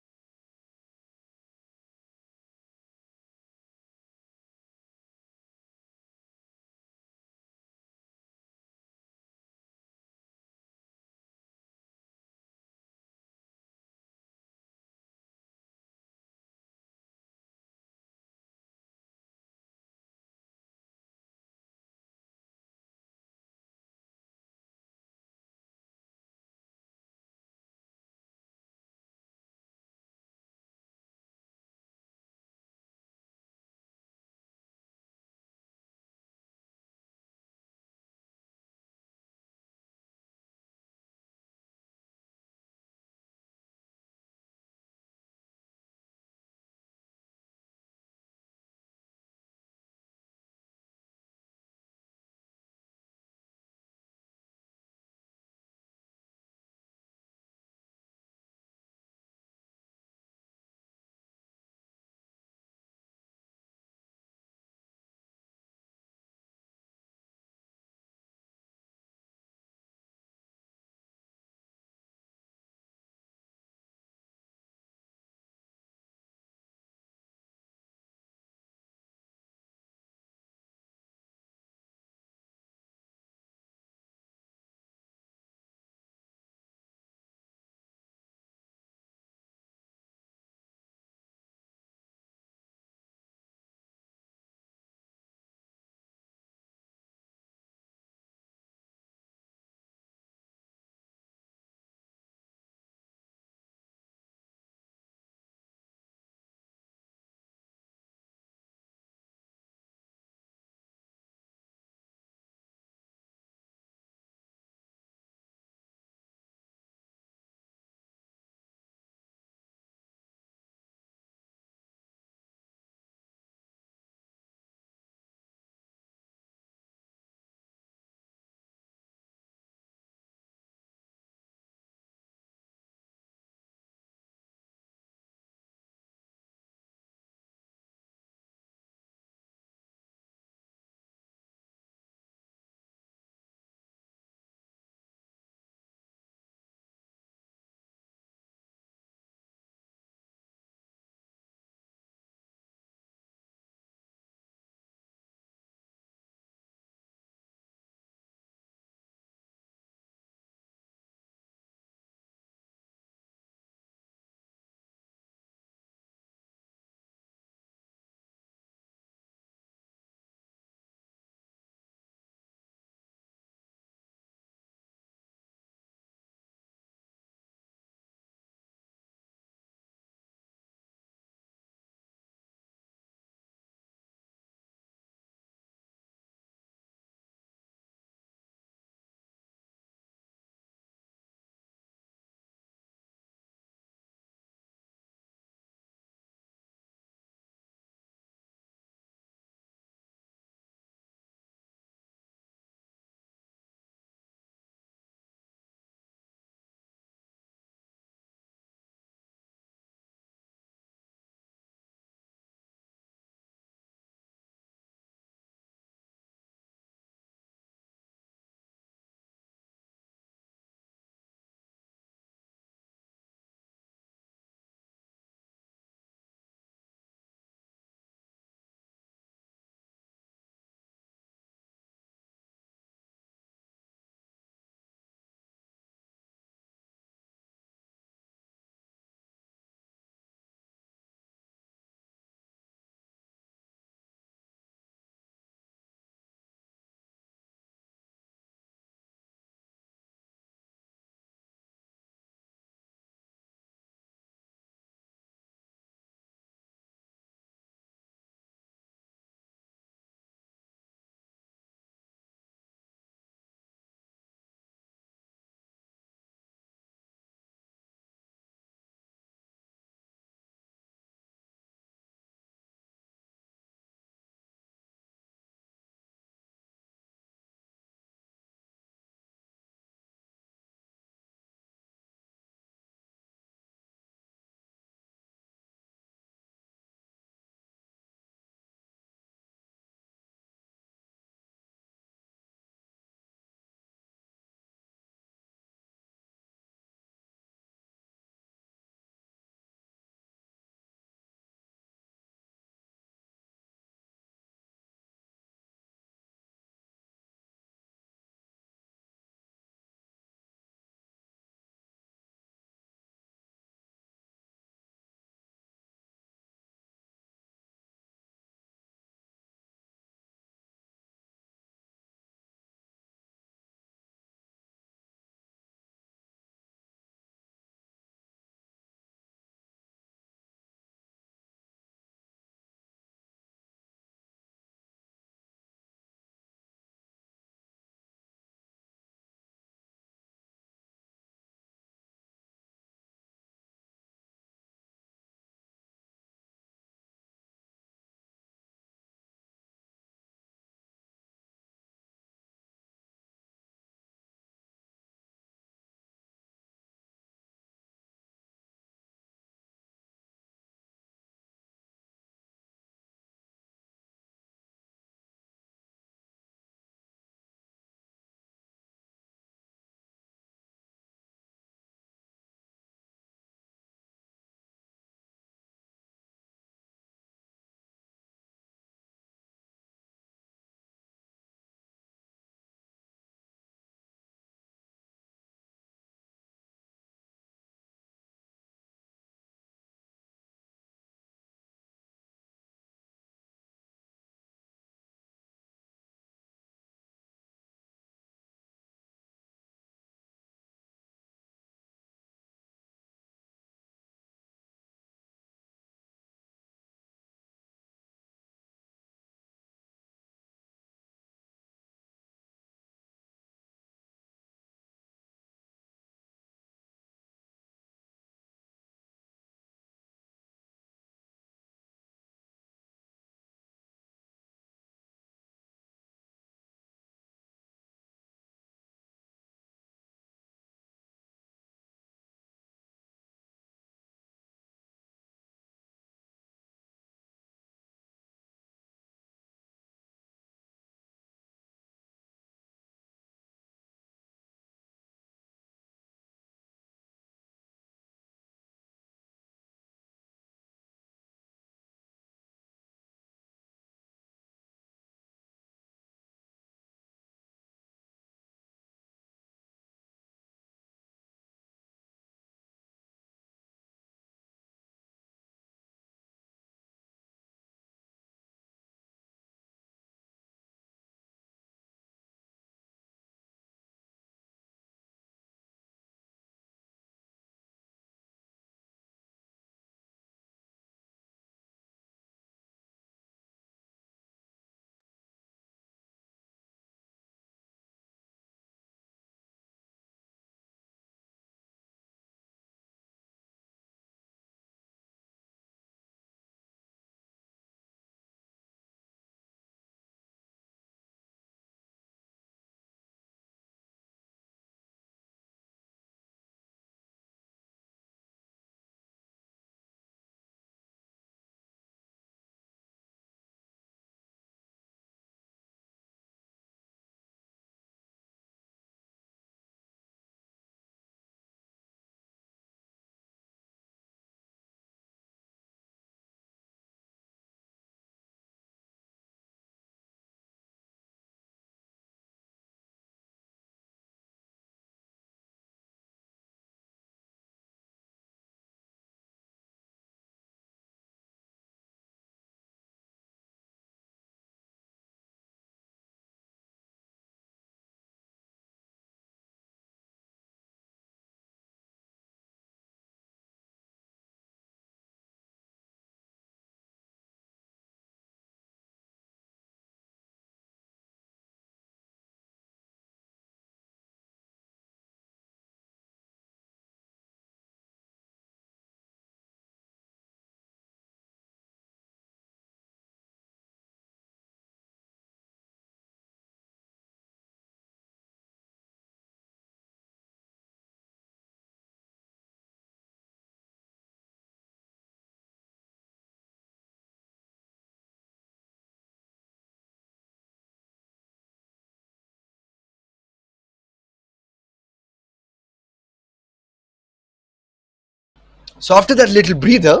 So after that little breather,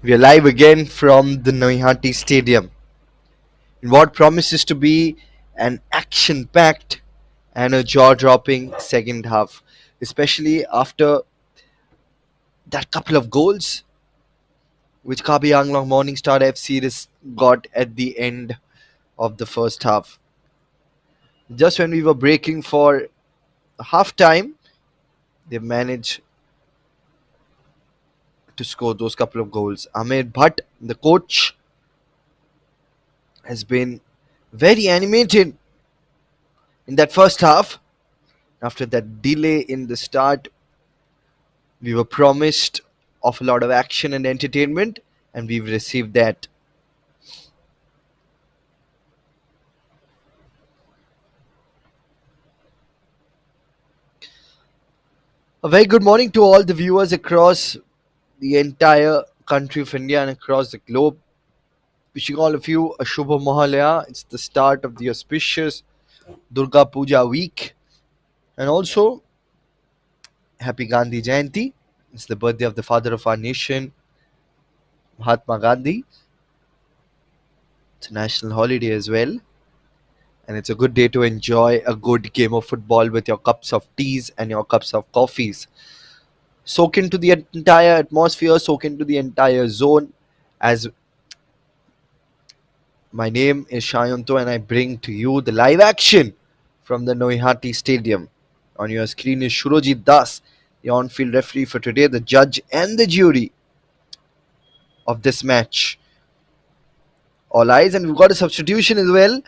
we are live again from the Noihati Stadium in what promises to be an action-packed and a jaw-dropping second half, especially after that couple of goals which Karbi Anglong Morning Star FC got at the end of the first half. Just when we were breaking for half time, they managed to score those couple of goals. Ahmed Bhatt, the coach, has been very animated in that first half. After that delay in the start, we were promised of a lot of action and entertainment, and we've received that. A very good morning to all the viewers across the entire country of India and across the globe. Wishing all of you a Shubha Mahalaya. It's the start of the auspicious Durga Puja week. And also, happy Gandhi Jayanti. It's the birthday of the father of our nation, Mahatma Gandhi. It's a national holiday as well. And it's a good day to enjoy a good game of football with your cups of teas and your cups of coffees. Soak into the entire atmosphere, soak into the entire zone. As my name is Shayanto, and I bring to you the live action from the Noihati Stadium. On your screen is Shurojit Das, the on field referee for today, the judge and the jury of this match. All eyes, and we've got a substitution as well.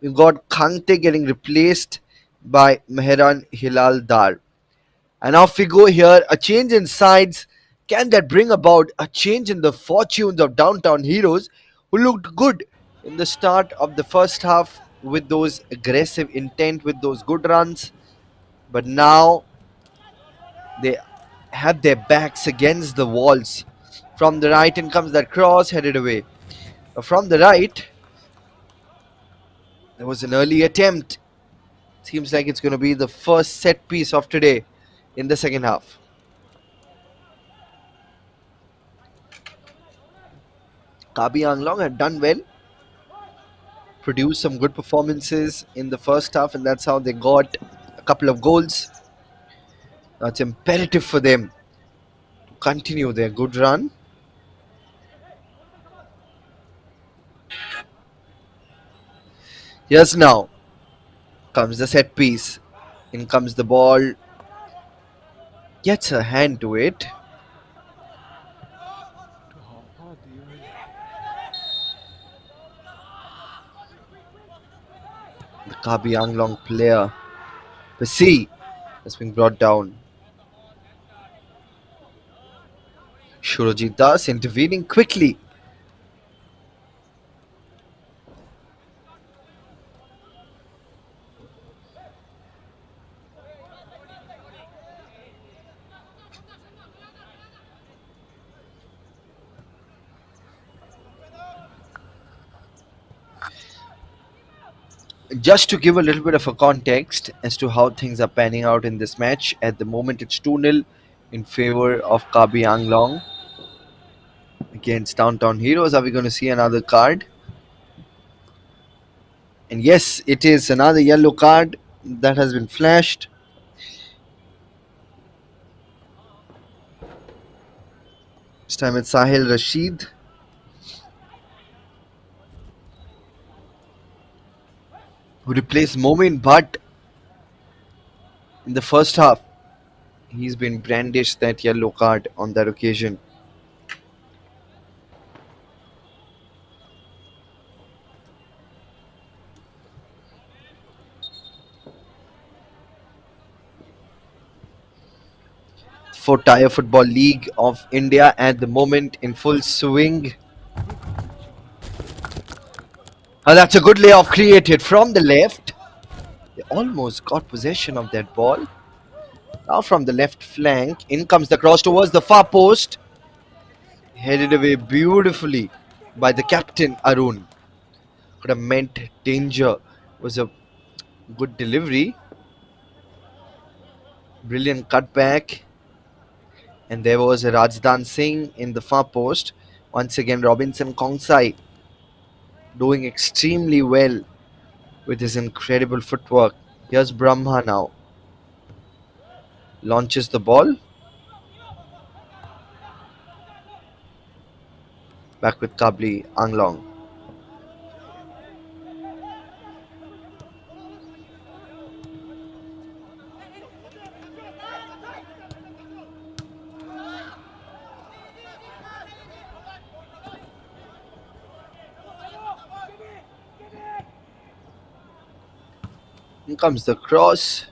We've got Khante getting replaced by Mehran Hilal Dar. And off we go here. A change in sides. Can that bring about a change in the fortunes of downtown heroes who looked good in the start of the first half with those aggressive intent, with those good runs? But now they have their backs against the walls. From the right in comes that cross headed away. From the right, there was an early attempt. Seems like it's going to be the first set piece of today in the second half. Kabi Anglong had done well, produced some good performances in the first half, and that's how they got a couple of goals. Now it's imperative for them to continue their good run. Here's now comes the set piece. In comes the ball, gets a hand to it. तो हवा दी भाई. The Kabi Anglong player, Pasi, has been brought down. Shurojit Das intervening quickly. Just to give a little bit of a context as to how things are panning out in this match, at the moment it's 2-0 in favor of Kabi Anglong against Downtown Heroes. Are we going to see another card? And yes, it is another yellow card that has been flashed. This time it's Sahil Rashid, who replaced Momin Bhatt in the first half. He's been brandished that yellow card on that occasion. For Tire Football League of India at the moment in full swing. अबे कहाँ चला? That's a good layoff created from the left. They almost got possession of that ball. Now from the left flank, in comes the cross towards the far post. Headed away beautifully by the captain Arun. Could have meant danger. Was a good delivery. Brilliant cutback. And there was a Rajdan Singh in the far post. Once again, Robinson Kongsai doing extremely well with his incredible footwork. Here's Brahma now. Launches the ball. Back with Kabli Anglong. In comes the cross.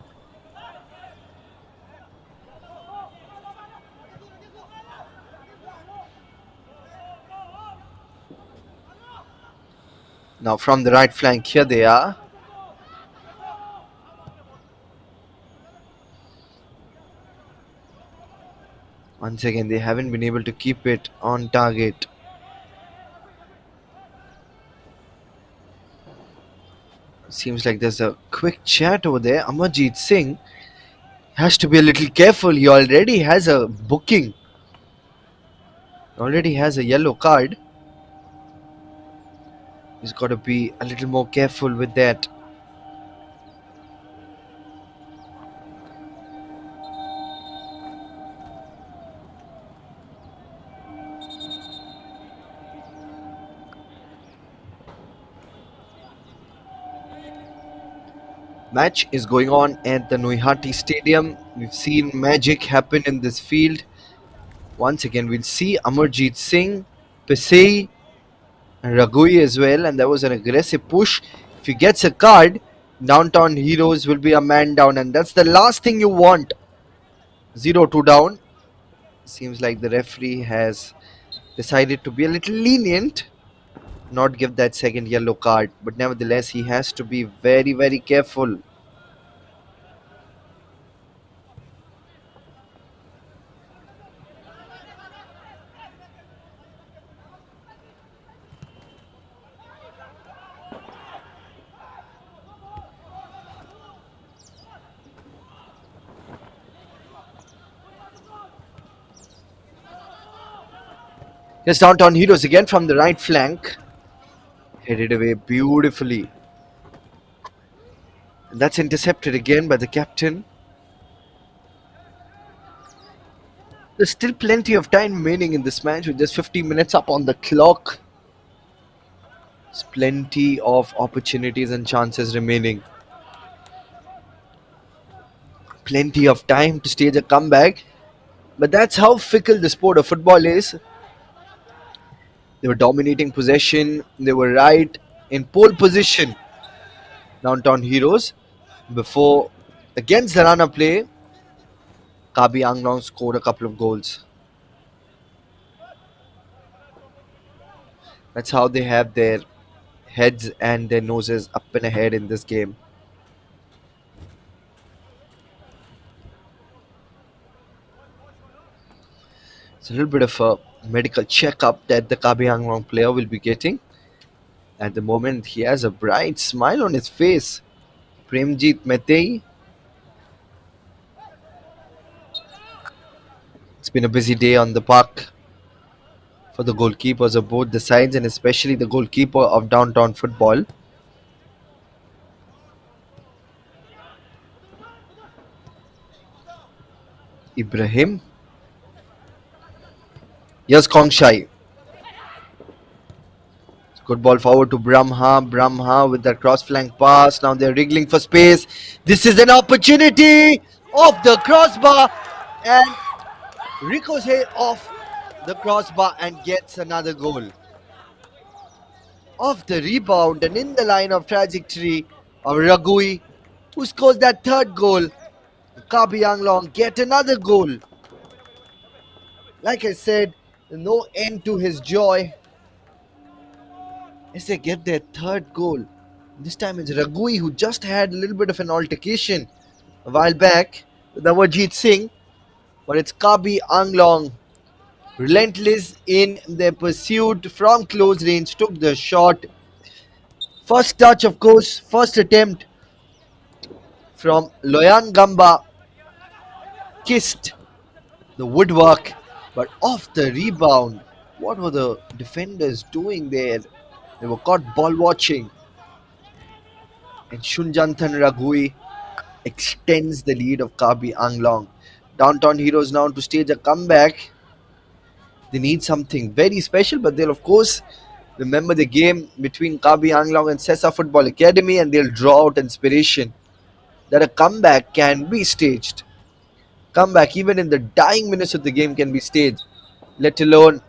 Now from the right flank, here they are. Once again, they haven't been able to keep it on target. Seems like there's a quick chat over there. Amarjeet Singh has to be a little careful. He already has a booking, already has a yellow card. He's got to be a little more careful with that. Match is going on at the Noihati Stadium. We've seen magic happen in this field. Once again, we'll see Amarjeet Singh, Pesei, and Ragui as well. And there was an aggressive push. If he gets a card, Downtown Heroes will be a man down. And that's the last thing you want. 0-2 down. Seems like the referee has decided to be a little lenient, not give that second yellow card. But nevertheless, he has to be very, very careful. Here's Downtown Heroes again from the right flank. Headed away beautifully. And that's intercepted again by the captain. There's still plenty of time remaining in this match with just 50 minutes up on the clock. There's plenty of opportunities and chances remaining. Plenty of time to stage a comeback. But that's how fickle the sport of football is. They were dominating possession. They were right in pole position. Downtown Heroes. Before, against the run-up play, Karbi Anglong scored a couple of goals. That's how they have their heads and their noses up and ahead in this game. It's a little bit of a medical checkup that the Karbi Anglong player will be getting. At the moment, he has a bright smile on his face. Premjit Metei. It's been a busy day on the park for the goalkeepers of both the sides and especially the goalkeeper of Downtown Football. Ibrahim. Here's Kongshai. Good ball forward to Brahma. Brahma with that cross flank pass. Now they're wriggling for space. This is an opportunity off the crossbar and ricochet off the crossbar and gets another goal. Off the rebound and in the line of trajectory of Ragui, who scores that third goal. Kabi Anglong get another goal. Like I said, no end to his joy as they get their third goal. This time it's Ragui who just had a little bit of an altercation a while back with Amarjeet Singh, but it's Kabi Anglong, relentless in their pursuit from close range, took the shot. First touch, of course, first attempt from Loyan Gamba, kissed the woodwork, but off the rebound. What were the defenders doing there? They were caught ball watching, and Shunjanthan Raghui extends the lead of Karbi Anglong. Downtown Heroes now to stage a comeback. They need something very special, but they'll of course remember the game between Karbi Anglong and Sesa Football Academy, and they'll draw out inspiration that a comeback can be staged. Comeback, even in the dying minutes of the game, can be staged, let alone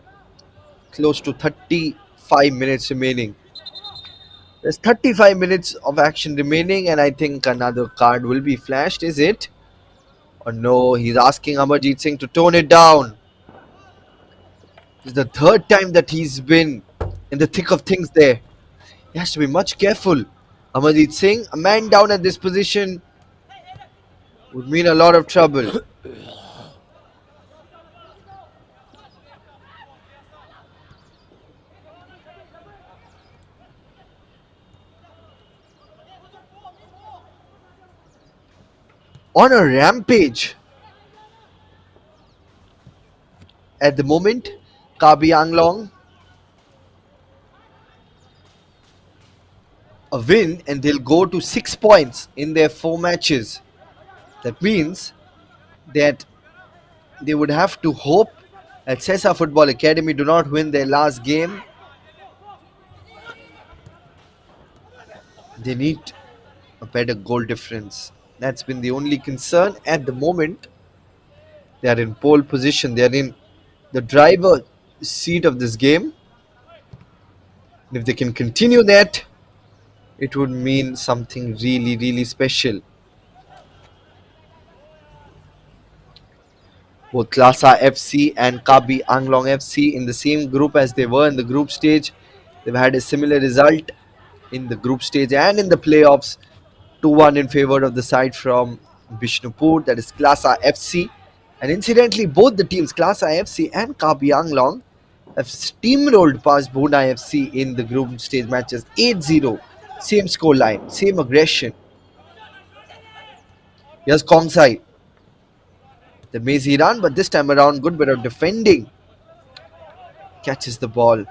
close to 35 minutes remaining. There's 35 minutes of action remaining, and I think another card will be flashed. Is it? Or no? He's asking Amarjeet Singh to tone it down. This is the third time that he's been in the thick of things there. He has to be much careful. Amarjeet Singh, a man down at this position would mean a lot of trouble. On a rampage at the moment, Kabi Anglong, a win, and they'll go to 6 points in their 4 matches. That means that they would have to hope that Sesa Football Academy do not win their last game. They need a better goal difference. That's been the only concern at the moment. They are in pole position. They are in the driver seat of this game. And if they can continue that, it would mean something really, really special. Both Klasa FC and Kabi Anglong FC in the same group as they were in the group stage. They've had a similar result in the group stage and in the playoffs. 2-1 in favor of the side from Bishnupur, that is Klasa FC. And incidentally, both the teams, Klasa FC and Kabi Anglong, have steamrolled past Bhuna FC in the group stage matches 8-0. Same score line, same aggression. Here's Kongsai. The Mazy run, but this time around, good bit of defending. Catches the ball.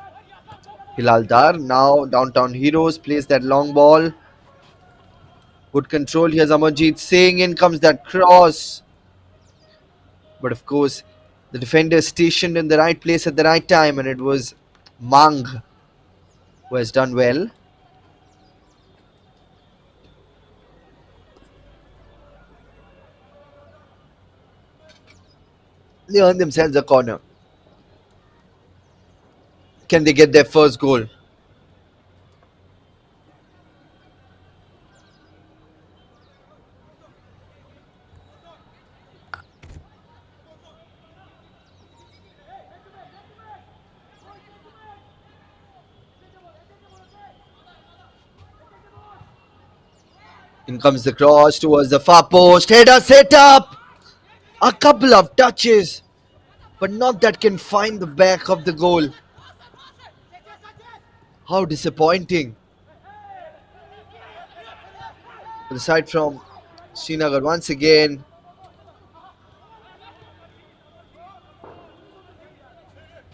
Hilal Dar, now Downtown Heroes, plays that long ball. Good control. Here's Amarjeet Singh. In comes that cross. But of course, the defender stationed in the right place at the right time, and it was Mang who has done well. They earn themselves a corner. Can they get their first goal? In comes the cross towards the far post. Header set up. A couple of touches, but not that can find the back of the goal. How disappointing. The side from Srinagar once again.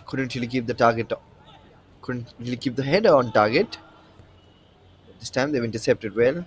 Couldn't really keep the target. Couldn't really keep the header on target. This time they've intercepted well.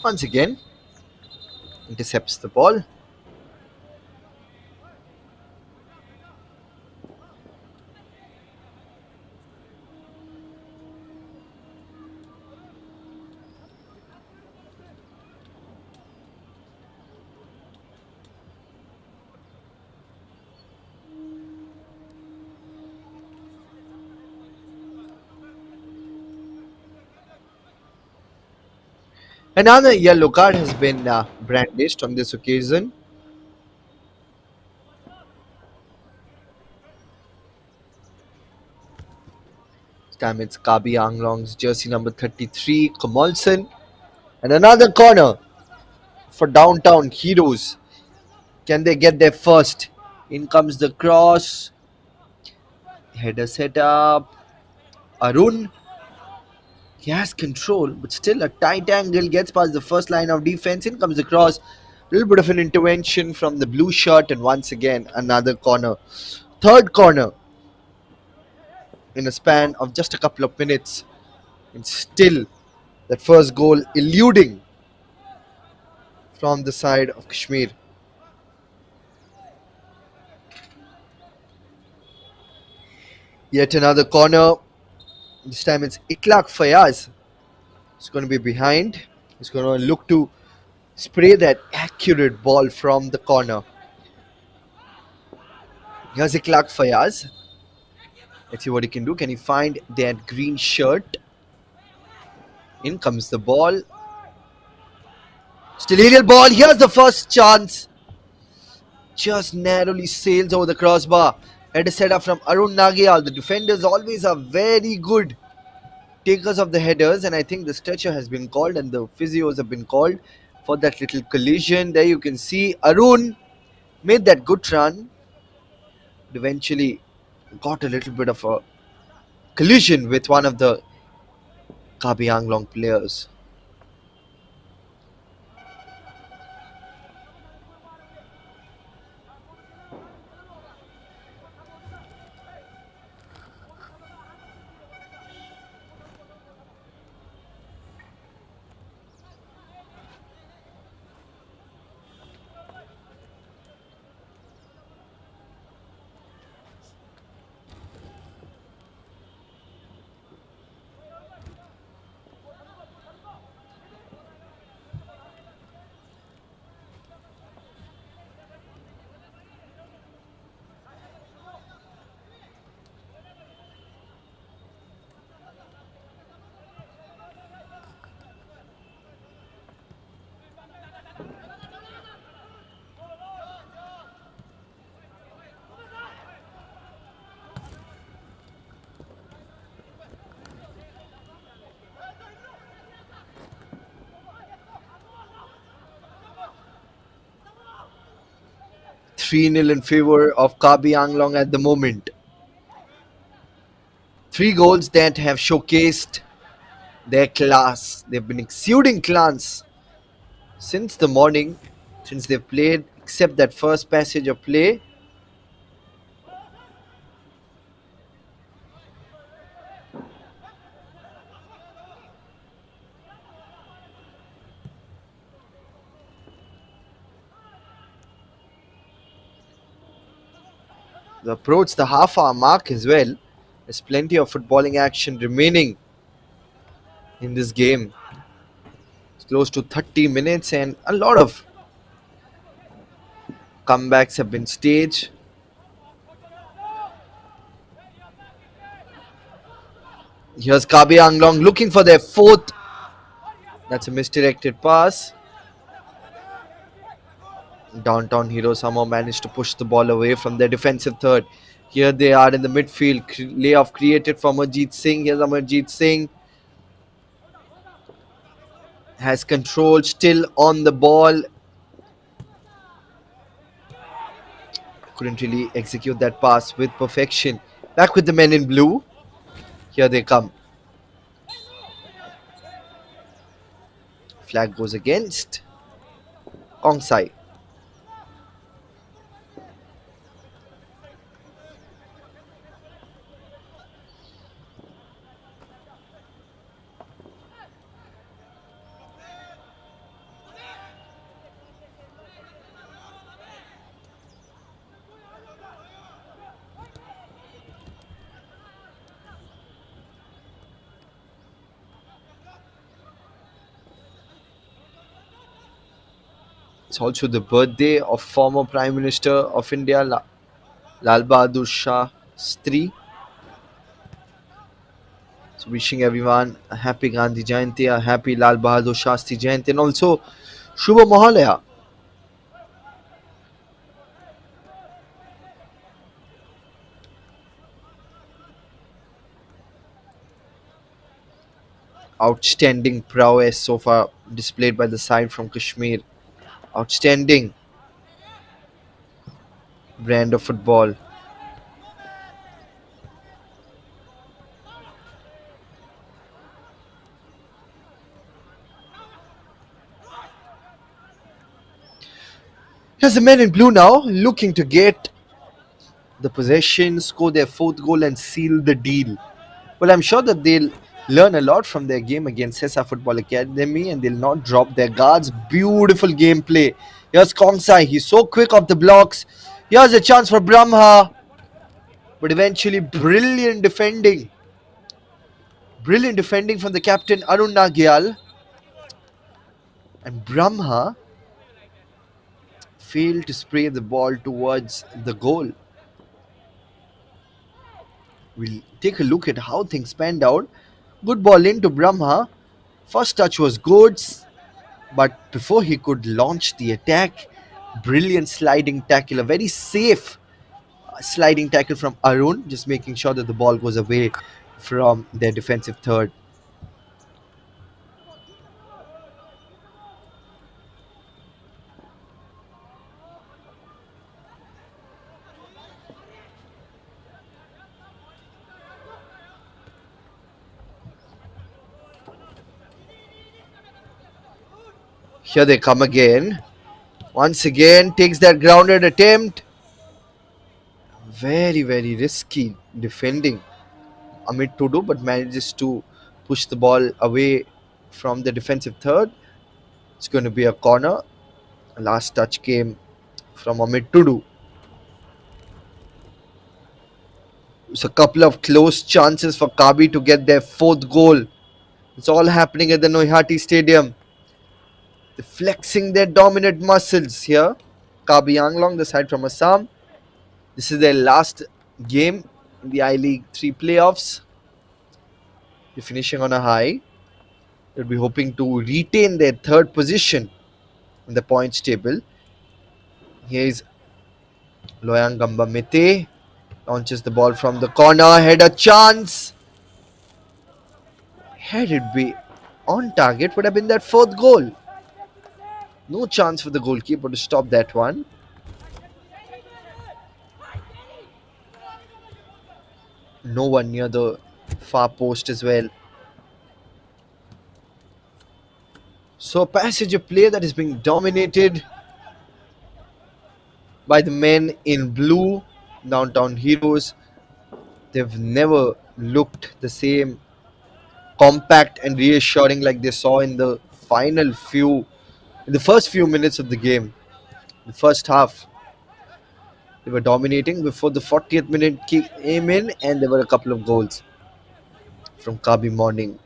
Once again, intercepts the ball. Another yellow card has been brandished on this occasion. This time it's Karbi Anglong's jersey number 33, Kamalson. And another corner for downtown heroes. Can they get there first? In comes the cross. Header set up. Arun, he has control, but still a tight angle gets past the first line of defense. In comes the cross. A little bit of an intervention from the blue shirt, and once again another corner. Third corner in a span of just a couple of minutes. And still that first goal eluding from the side of Kashmir. Yet another corner. This time it's Itlaq Fayaz. It's going to be behind. He's going to look to spray that accurate ball from the corner. Here's Itlaq Fayaz. Let's see what he can do. Can he find that green shirt? In comes the ball. Still aerial ball. Here's the first chance. Just narrowly sails over the crossbar. Header set up from Arun Nagyal. The defenders always are very good takers of the headers, and I think the stretcher has been called and the physios have been called for that little collision. There you can see Arun made that good run, but eventually got a little bit of a collision with one of the Kabi Anglong players. Three 0 in favor of Kabi Anglong at the moment. Three goals that have showcased their class. They've been exuding class since the morning, since they've played, except that first passage of play. They approach the half hour mark as well. There's plenty of footballing action remaining in this game. It's close to 30 minutes, and a lot of comebacks have been staged. Here's Kabi Anglong looking for their fourth. That's a misdirected pass. Downtown Heroes somehow managed to push the ball away from their defensive third. Here they are in the midfield. Layoff created from Amarjeet Singh. Here's Amarjeet Singh. Has control, still on the ball. Couldn't really execute that pass with perfection. Back with the men in blue. Here they come. Flag goes against Kongsai. It's also the birthday of former Prime Minister of India, Lal Bahadur Shastri. Wishing everyone a happy Gandhi Jayanti, a happy Lal Bahadur Shastri Jayanti, and also Shubha Mahalaya. Outstanding prowess so far displayed by the side from Kashmir. Outstanding brand of football. Here's the men in blue now, looking to get the possession, score their fourth goal, and seal the deal. Well, I'm sure that they'll learn a lot from their game against Sessa Football Academy and they'll not drop their guards. Beautiful gameplay. Here's Kongsai. He's so quick off the blocks. Here's a chance for Brahma, but eventually brilliant defending. Brilliant defending from the captain Arun Nagyal. And Brahma failed to spray the ball towards the goal. We'll take a look at how things panned out. Good ball into Brahma. First touch was good, but before he could launch the attack, brilliant sliding tackle, a very safe sliding tackle from Arun, just making sure that the ball goes away from their defensive third. Here they come again. Once again, takes that grounded attempt. Very, very risky defending Amit to do, but manages to push the ball away from the defensive third. It's going to be a corner. Last touch came from Amit Tudu. It's a couple of close chances for Karbi to get their fourth goal. It's all happening at the Noihati Stadium. They're flexing their dominant muscles here. Karbi Anglong, the side from Assam. This is their last game in the I League 3 playoffs. They're finishing on a high. They'll be hoping to retain their third position in the points table. Here is Loyang Gamba Mete. Launches the ball from the corner. Had a chance. Had it be on target, would have been that fourth goal. No chance for the goalkeeper to stop that one. No one near the far post as well. So a passage of play that is being dominated by the men in blue, downtown heroes. They've never looked the same compact and reassuring like they saw in the in the first few minutes of the game. The first half, they were dominating before the 40th minute came in, and there were a couple of goals from Kabi Morning.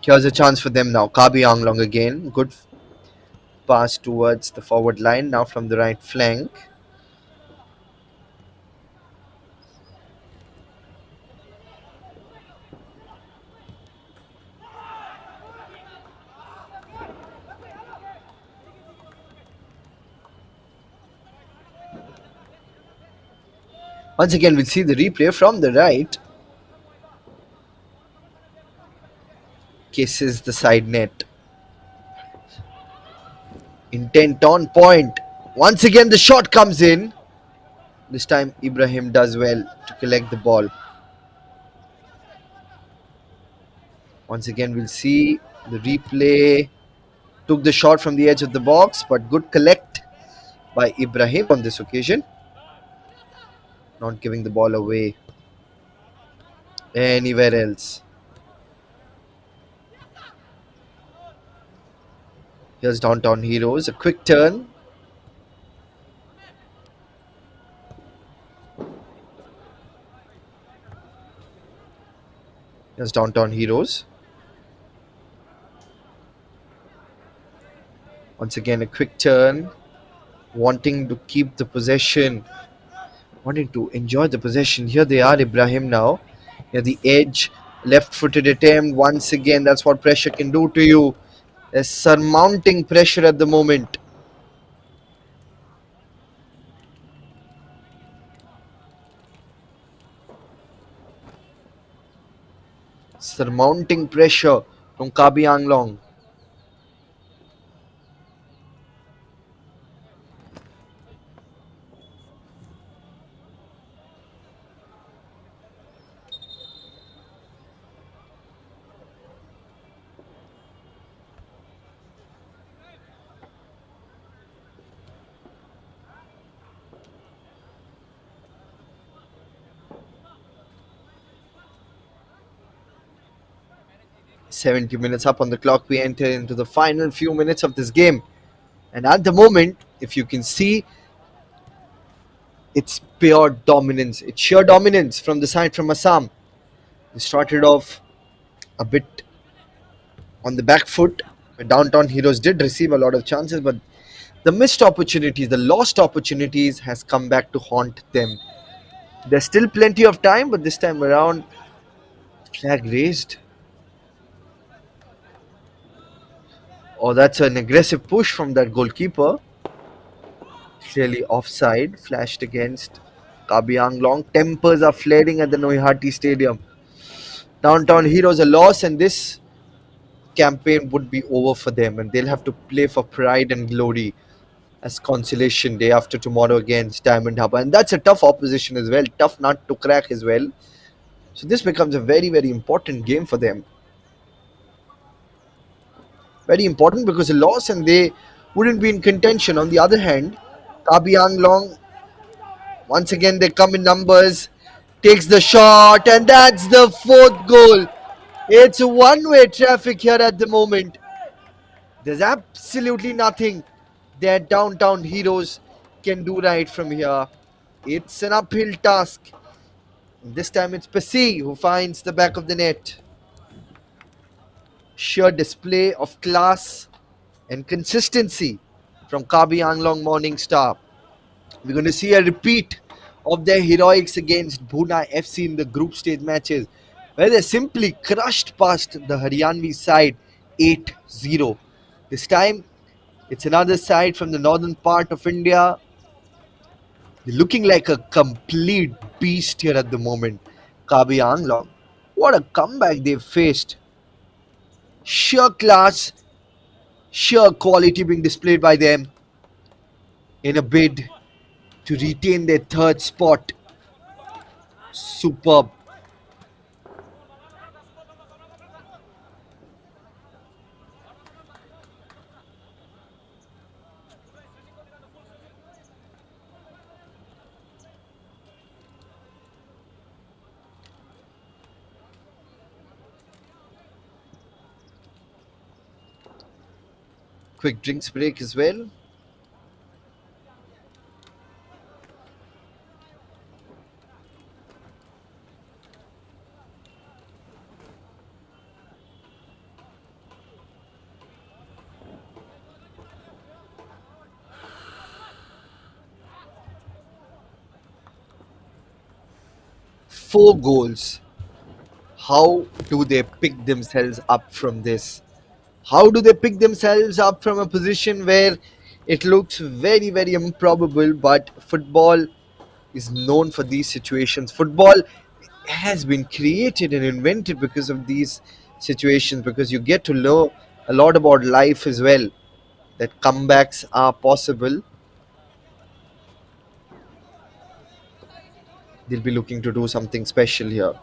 Here's a chance for them now. Kabi Anglong again. Good pass towards the forward line now from the right flank. Once again, we'll see the replay from the right. Kisses the side net. Intent on point. Once again, the shot comes in. This time, Ibrahim does well to collect the ball. Once again, we'll see the replay. Took the shot from the edge of the box, but good collect by Ibrahim on this occasion. Not giving the ball away anywhere else. Here's Downtown Heroes. A quick turn. Here's Downtown Heroes. Once again, a quick turn. Wanting to keep the possession. Wanting to enjoy the possession. Here they are, Ibrahim now. Here the edge. Left footed attempt. Once again, that's what pressure can do to you. There's surmounting pressure at the moment. Surmounting pressure from Kabi Anglong. 70 minutes up on the clock. We enter into the final few minutes of this game. And at the moment, if you can see, it's pure dominance. It's sheer dominance from the side from Assam. They started off a bit on the back foot. Downtown Heroes did receive a lot of chances, but the missed opportunities, the lost opportunities has come back to haunt them. There's still plenty of time, but this time around, flag raised. Oh, that's an aggressive push from that goalkeeper. Clearly offside, flashed against Kabi Anglong. Tempers are flaring at the Noihati Stadium. Downtown Heroes a loss, and this campaign would be over for them, and they'll have to play for pride and glory as consolation day after tomorrow against Diamond Harbour. And that's a tough opposition as well, tough nut to crack as well. So this becomes a very, very important game for them. Very important because a loss and they wouldn't be in contention. On the other hand, Kabi Anglong, once again they come in numbers, takes the shot, and that's the fourth goal. It's one-way traffic here at the moment. There's absolutely nothing that Downtown Heroes can do right from here. It's an uphill task. This time it's Pasi who finds the back of the net. Sheer display of class and consistency from Kabi Anglong Morning Star. We're going to see a repeat of their heroics against Bhuna FC in the group stage matches, where they simply crushed past the Haryanvi side 8-0. This time, it's another side from the northern part of India. They're looking like a complete beast here at the moment. Kabi Anglong. What a comeback they've faced. Sheer class, sheer quality being displayed by them in a bid to retain their third spot. Superb. Quick drinks break as well. Four goals. How do they pick themselves up from this? How do they pick themselves up from a position where it looks very, very improbable? But football is known for these situations. Football has been created and invented because of these situations, because you get to know a lot about life as well. That comebacks are possible. They'll be looking to do something special here.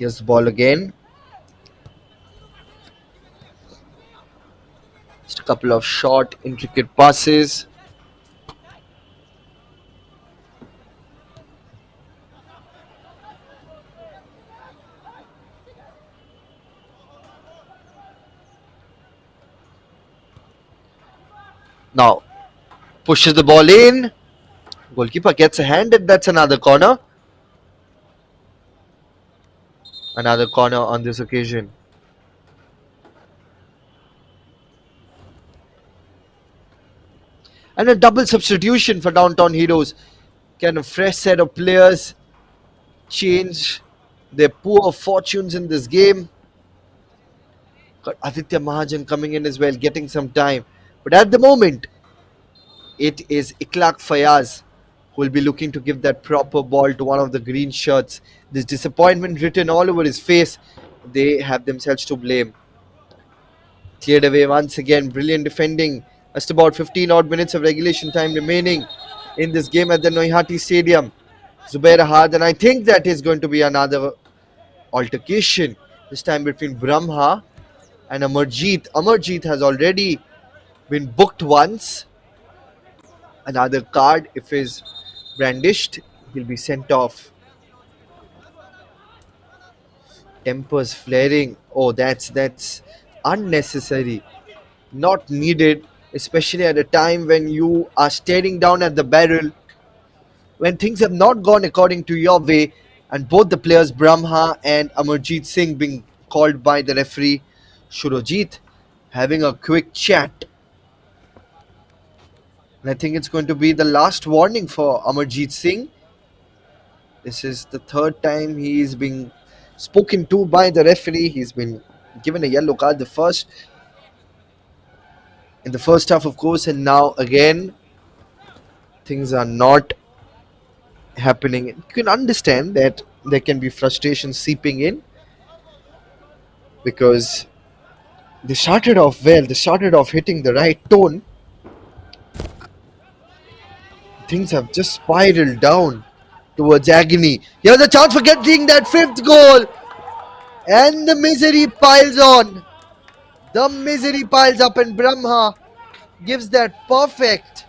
Here's the ball again. Couple of short, intricate passes. Now pushes the ball in. Goalkeeper gets a hand, and that's another corner. Another corner on this occasion. And a double substitution for Downtown Heroes. Can a fresh set of players change their poor fortunes in this game? Got Aditya Mahajan coming in as well, getting some time. But at the moment, it is Ikhlaq Fayaz who will be looking to give that proper ball to one of the green shirts. This disappointment written all over his face. They have themselves to blame. Cleared away once again. Brilliant defending. Just about 15 odd minutes of regulation time remaining in this game at the Noihati Stadium. Zubair Ahad, and I think that is going to be another altercation, this time between Brahma and Amarjeet. Amarjeet has already been booked once. Another card, if is brandished, he'll be sent off. Tempers flaring. Oh, that's unnecessary. Not needed, especially at a time when you are staring down at the barrel, when things have not gone according to your way, and both the players, Brahma and Amarjeet Singh, being called by the referee, Shurojit, having a quick chat. And I think it's going to be the last warning for Amarjeet Singh. This is the third time he's being spoken to by the referee. He's been given a yellow card the first in the first half, of course, and now again things are not happening. You can understand that there can be frustration seeping in because they started off well. They started off hitting the right tone. Things have just spiraled down towards agony. Here's a chance for getting that fifth goal, and the misery piles on. The misery piles up, and Brahma gives that perfect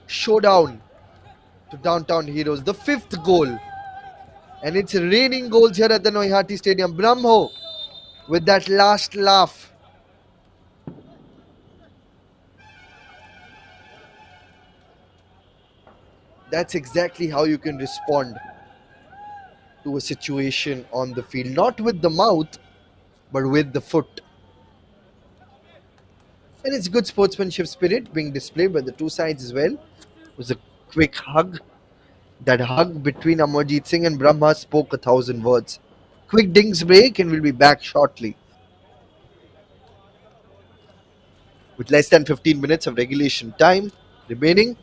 showdown to Downtown Heroes. The fifth goal, and it's raining goals here at the Noihati Stadium. Brahmo with that last laugh. That's exactly how you can respond to a situation on the field. Not with the mouth, but with the foot. And it's good sportsmanship spirit being displayed by the two sides as well. It was a quick hug. That hug between Amarjeet Singh and Brahma spoke 1,000 words. Quick dings break, and we'll be back shortly. With less than 15 minutes of regulation time remaining.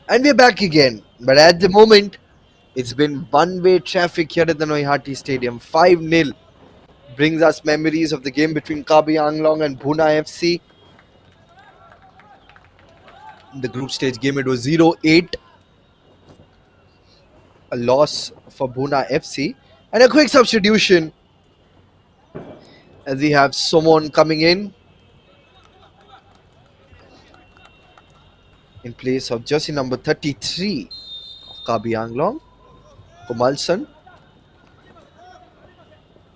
And we're back again. But at the moment, it's been one-way traffic here at the Noihati Stadium. 5-0 brings us memories of the game between Karbi Anglong and Bhuna FC. In the group stage game, it was 0-8. A loss for Bhuna FC. And a quick substitution as we have Somon coming in place of jersey number 33 of Karbi Anglong, Komalsan.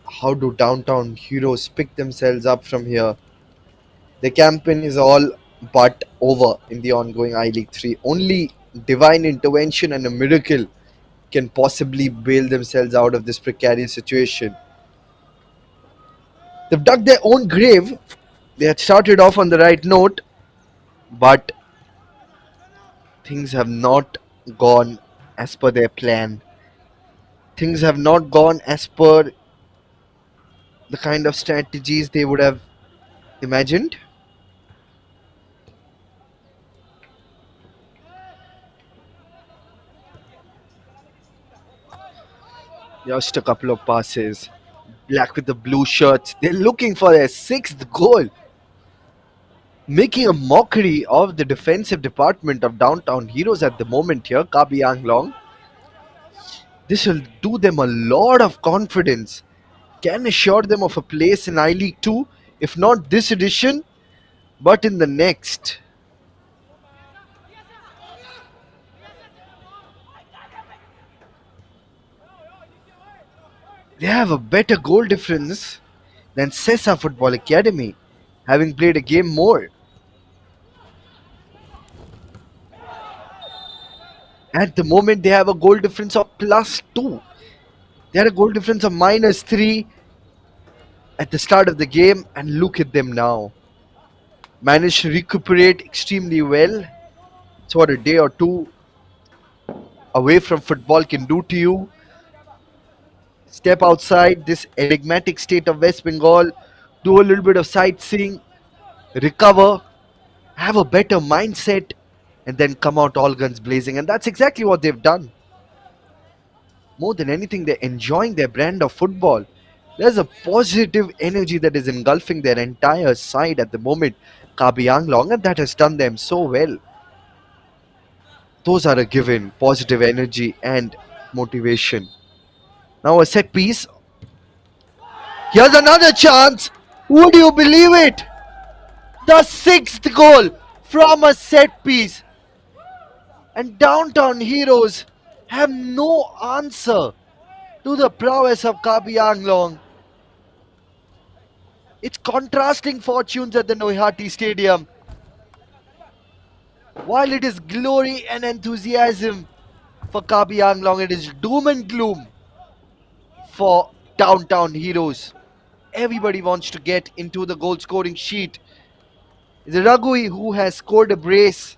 How do Downtown Heroes pick themselves up from here? The campaign is all but over in the ongoing I-League 3. Only divine intervention and a miracle can possibly bail themselves out of this precarious situation. They've dug their own grave. They had started off on the right note, but things have not gone as per their plan. Things have not gone as per the kind of strategies they would have imagined. Just a couple of passes. Black with the blue shirts. They're looking for their sixth goal, making a mockery of the defensive department of Downtown Heroes at the moment here, Kabi Anglong. This will do them a lot of confidence. Can assure them of a place in I League 2, if not this edition, but in the next. They have a better goal difference than Sessa Football Academy, having played a game more. At the moment, they have a goal difference of +2. They had a goal difference of -3 at the start of the game, and look at them now. Managed to recuperate extremely well. It's what a day or two away from football can do to you. Step outside this enigmatic state of West Bengal, do a little bit of sightseeing, recover, have a better mindset, and then come out all guns blazing. And that's exactly what they've done. More than anything, they're enjoying their brand of football. There's a positive energy that is engulfing their entire side at the moment, Kabi Anglong, and that has done them so well. Those are a given, positive energy and motivation. Now a set piece. Here's another chance. Would you believe it? The sixth goal from a set piece. And Downtown Heroes have no answer to the prowess of Kabi Anglong. It's contrasting fortunes at the Noihati Stadium. While it is glory and enthusiasm for Kabi Anglong, it is doom and gloom for Downtown Heroes. Everybody wants to get into the goal scoring sheet. It's Raghui who has scored a brace.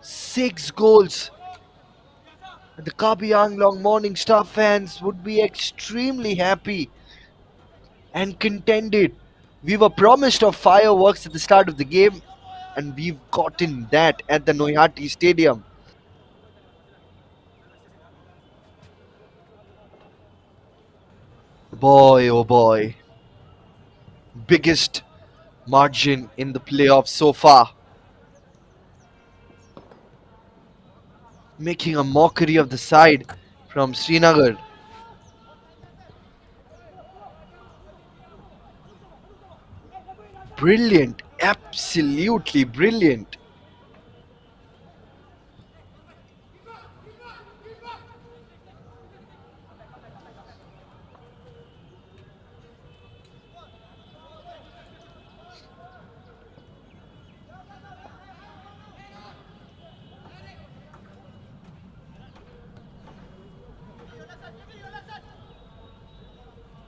6 goals. The Kabi Anglong Morning Star fans would be extremely happy and contented. We were promised of fireworks at the start of the game, and we've gotten that at the Noihati Stadium. Boy, oh boy. Biggest margin in the playoffs so far. Making a mockery of the side from Srinagar. Brilliant. Absolutely brilliant.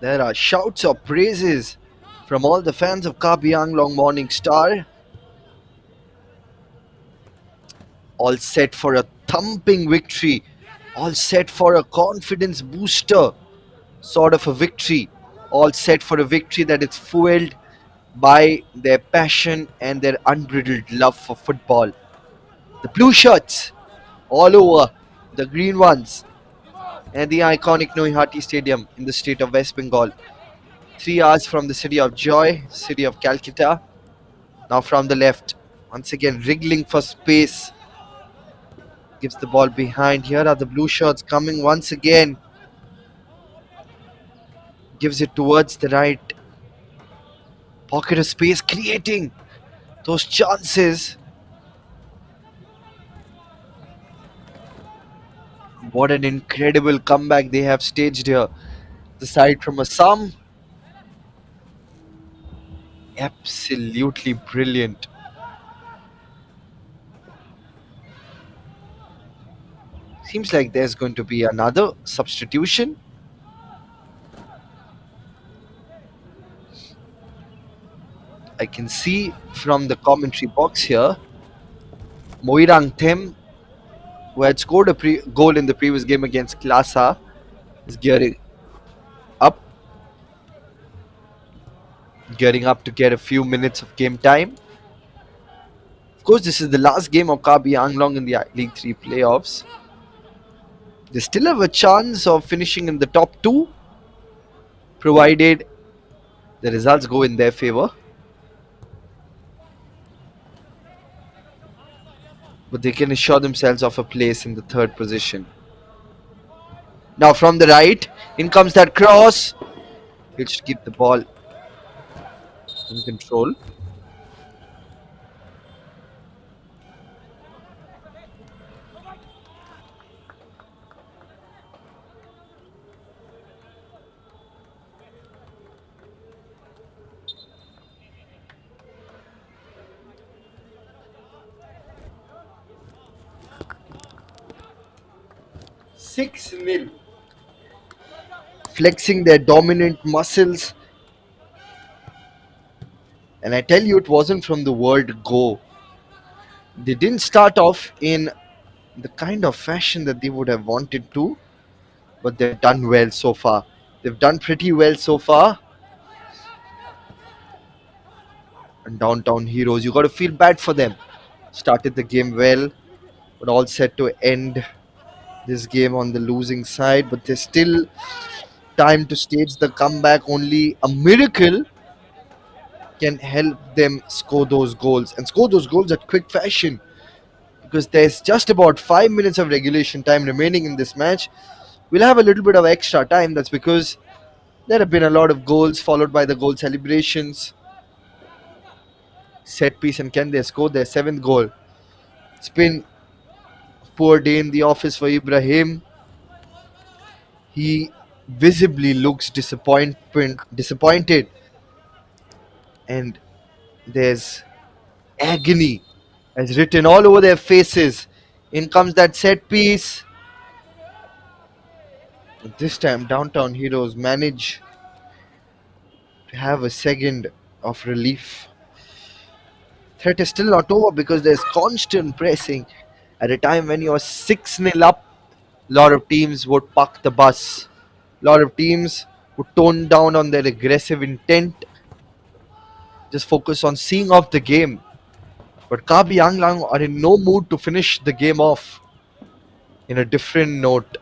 There are shouts of praises from all the fans of Kabi Anglong Morning Star. All set for a thumping victory. All set for a confidence booster sort of a victory. All set for a victory that is fueled by their passion and their unbridled love for football. The blue shirts all over the green ones and the iconic Noihati Stadium in the state of West Bengal. 3 hours from the city of joy, city of Calcutta. Now from the left, once again wriggling for space. Gives the ball behind. Here are the blue shirts coming once again. Gives it towards the right. Pocket of space, creating those chances. What an incredible comeback they have staged here. The side from Assam, absolutely brilliant. Seems like there's going to be another substitution. I can see from the commentary box here, Moirang Them, who had scored a goal in the previous game against Klasa, is up, gearing up to get a few minutes of game time. Of course, this is the last game of Karbi Anglong in the League 3 playoffs. They still have a chance of finishing in the top two, provided the results go in their favour. But they can assure themselves of a place in the third position. Now from the right, in comes that cross. He should keep the ball in control. Six nil. Flexing their dominant muscles. And I tell you, it wasn't from the word go. They didn't start off in the kind of fashion that they would have wanted to, but they've done well so far. They've done pretty well so far. And Downtown Heroes, you got to feel bad for them. Started the game well, but all set to end this game on the losing side. But there's still time to stage the comeback. Only a miracle can help them score those goals and score those goals at quick fashion, because there's just about 5 minutes of regulation time remaining in this match. We'll have a little bit of extra time. That's because there have been a lot of goals followed by the goal celebrations. Set piece, and can they score their seventh goal? It's been a poor day in the office for Ibrahim. He visibly looks disappointed, and there's agony as written all over their faces. In comes that set piece. This time, Downtown Heroes manage to have a second of relief. Threat is still not over because there's constant pressing. At a time when you're 6-0 up, a lot of teams would park the bus. A lot of teams would tone down on their aggressive intent, just focus on seeing off the game. But Kabi Anglang are in no mood to finish the game off in a different note.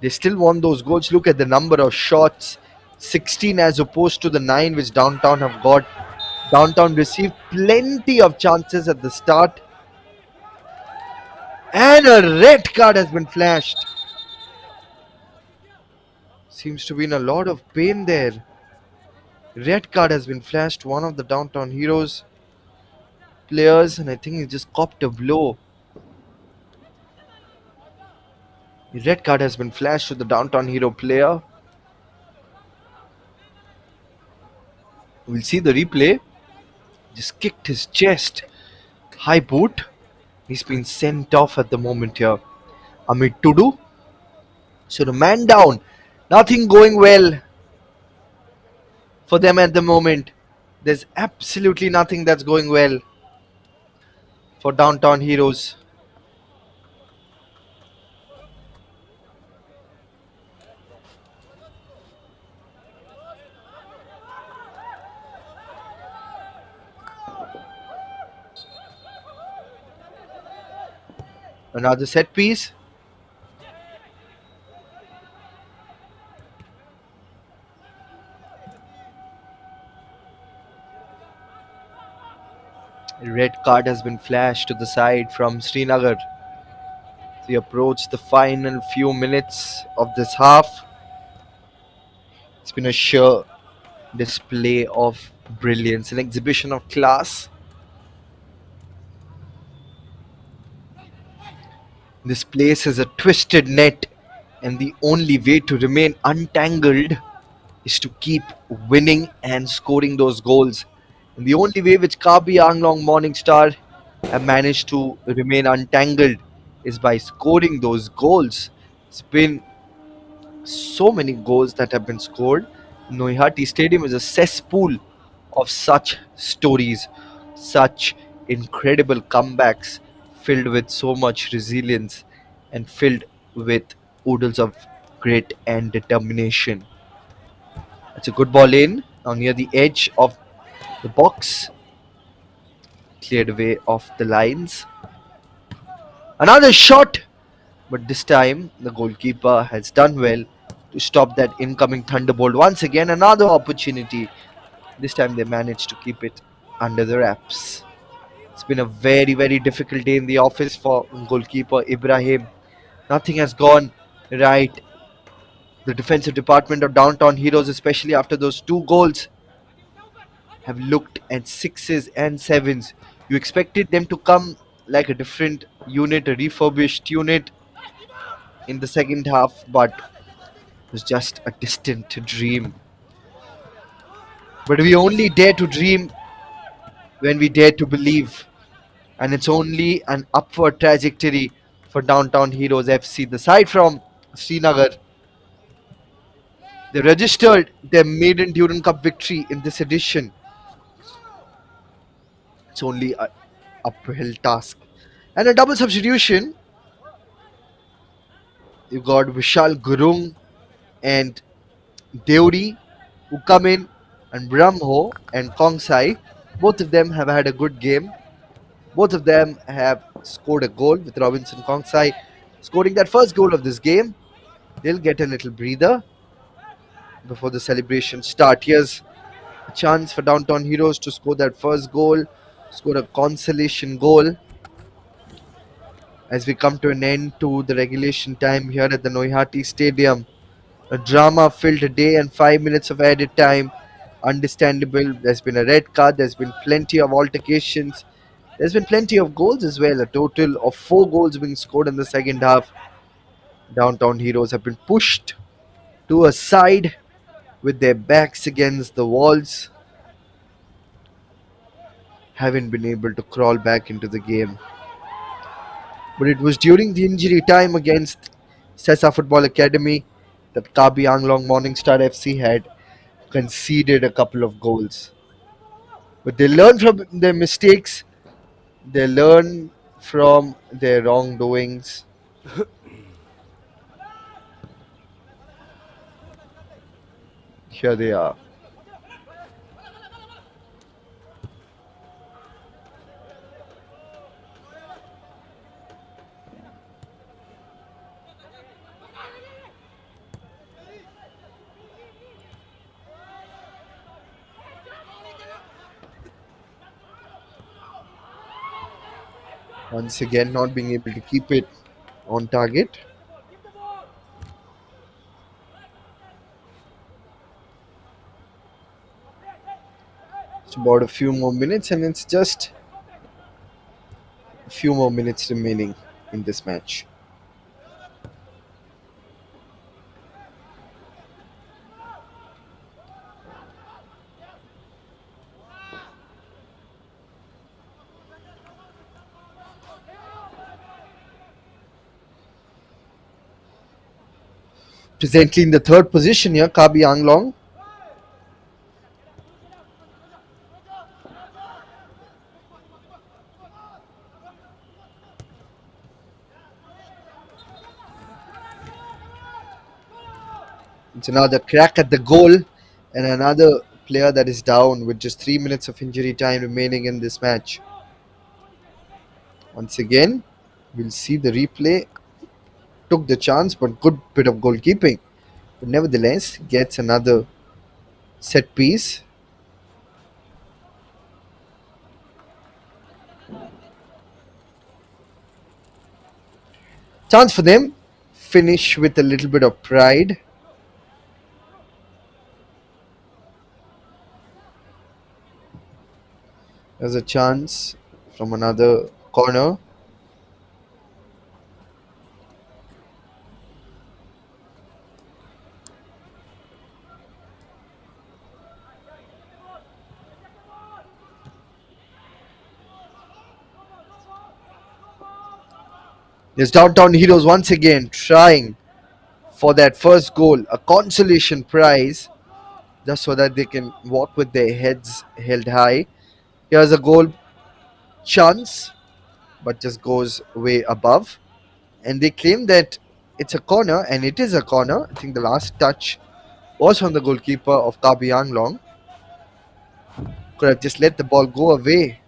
They still want those goals. Look at the number of shots, 16 as opposed to the 9 which Downtown have got. Downtown received plenty of chances at the start. And a red card has been flashed. Seems to be in a lot of pain there. Red card has been flashed. One of the Downtown Heroes players, and I think he just copped a blow. The red card has been flashed to the Downtown Hero player. We'll see the replay. Just kicked his chest. High boot. He's been sent off at the moment here. Amit Tudu. So the man down. Nothing going well for them at the moment. There's absolutely nothing that's going well for Downtown Heroes. Another set piece. A red card has been flashed to the side from Srinagar. We approach the final few minutes of this half. It's been a sheer display of brilliance, an exhibition of class. This place is a twisted net, and the only way to remain untangled is to keep winning and scoring those goals. And the only way which Karbi Anglong Morningstar have managed to remain untangled is by scoring those goals. It's been so many goals that have been scored. Noihati Stadium is a cesspool of such stories, such incredible comebacks filled with so much resilience and filled with oodles of grit and determination. It's a good ball in now near the edge of the box, cleared away off the lines. Another shot, but this time the goalkeeper has done well to stop that incoming thunderbolt. Once again, another opportunity. This time they managed to keep it under the wraps. It's been a very, very difficult day in the office for goalkeeper Ibrahim. Nothing has gone right. The defensive department of Downtown Heroes, especially after those two goals, have looked at sixes and sevens. You expected them to come like a different unit, a refurbished unit in the second half, but it was just a distant dream. But we only dare to dream when we dare to believe. And it's only an upward trajectory for Downtown Heroes FC. The side from Srinagar, they registered their maiden Duran Cup victory in this edition. It's only an uphill task. And a double substitution, you got Vishal Gurung and Deuri who come in, and Brahmo and Kongsai. Both of them have had a good game. Both of them have scored a goal, with Robinson Kongsai scoring that first goal of this game. They'll get a little breather before the celebration start. Here's a chance for Downtown Heroes to score that first goal, score a consolation goal as we come to an end to the regulation time here at the Noihati Stadium. A drama-filled day and 5 minutes of added time. Understandable. There's been a red card. There's been plenty of altercations. There's been plenty of goals as well. A total of 4 goals being scored in the second half. Downtown Heroes have been pushed to a side with their backs against the walls, haven't been able to crawl back into the game. But it was during the injury time against Sesa Football Academy that Karbi Anglong Morningstar FC had conceded a couple of goals. But they learn from their mistakes, they learn from their wrongdoings. Here they are. Once again, not being able to keep it on target. It's about a few more minutes, and it's just a few more minutes remaining in this match. Presently in the third position here, Kabi Anglong. It's another crack at the goal, and another player that is down with just 3 minutes of injury time remaining in this match. Once again, we'll see the replay. Took the chance, but good bit of goalkeeping. But nevertheless, gets another set piece. Chance for them. Finish with a little bit of pride. There's a chance from another corner. There's Downtown Heroes once again trying for that first goal, a consolation prize. just so that they can walk with their heads held high. Here's a goal chance, but just goes way above. And they claim that it's a corner, and it is a corner. I think the last touch was from the goalkeeper of Karbi Anglong. Could have just let the ball go away.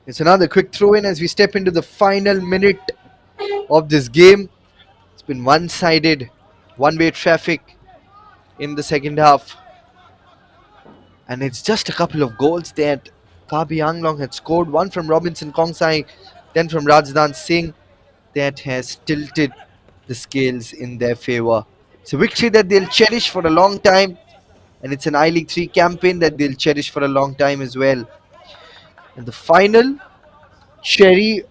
It's another quick throw in as we step into the final minute of this game. It's been one sided, one way traffic in the second half. And it's just a couple of goals that Kabi Anglong had scored. One from Robinson Kongsai, then from Rajdan Singh, that has tilted the scales in their favour. It's a victory that they'll cherish for a long time, and it's an I League 3 campaign that they'll cherish for a long time as well. And the final cherry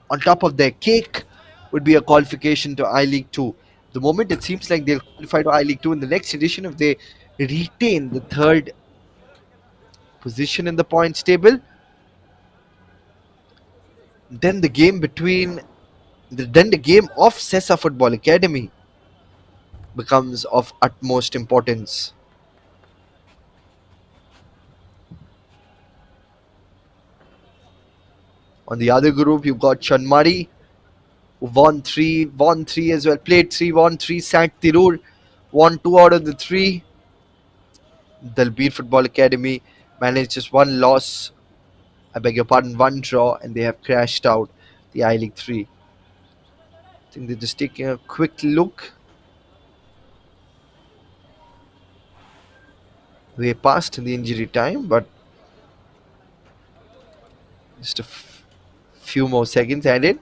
on top of their cake would be a qualification to I League 2. The moment it seems like they'll qualify to I League 2 in the next edition if they retain the third position in the points table, then the game between then the game of Sessa Football Academy becomes of utmost importance. On the other group, you've got Chanmari, who won three as well, played three, won three, sacked Tirur, won two out of the three. Dalbir Football Academy managed just one loss, I beg your pardon, one draw, and they have crashed out the I League 3. I think they're just taking a quick look. Way past the injury time, but just a few more seconds added.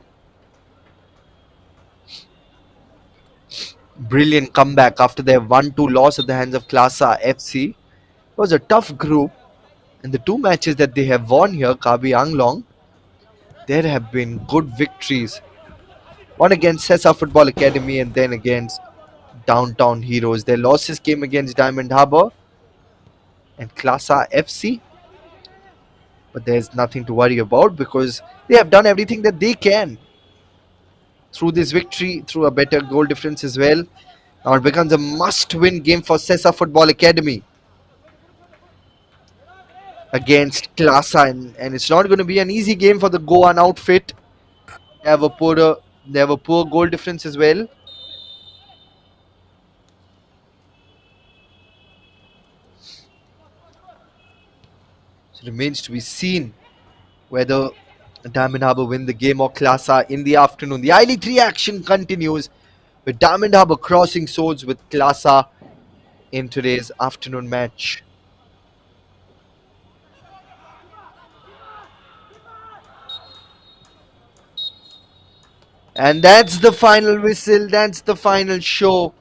Brilliant comeback after their 1-2 loss at the hands of Klasa FC. It was a tough group, and the two matches that they have won here, Kabi Anglong, there have been good victories. One against Sessa Football Academy and then against Downtown Heroes. Their losses came against Diamond Harbour and Klasa FC, but there's nothing to worry about because they have done everything that they can through this victory, through a better goal difference as well. Now it becomes a must-win game for Sessa Football Academy against Klasa, and it's not going to be an easy game for the Goan outfit. They have a poor goal difference as well. So it remains to be seen whether Diamond Harbour win the game or Klasa in the afternoon. The I League 3 action continues with Diamond Harbour crossing swords with Klasa in today's afternoon match. And that's the final whistle, that's the final show.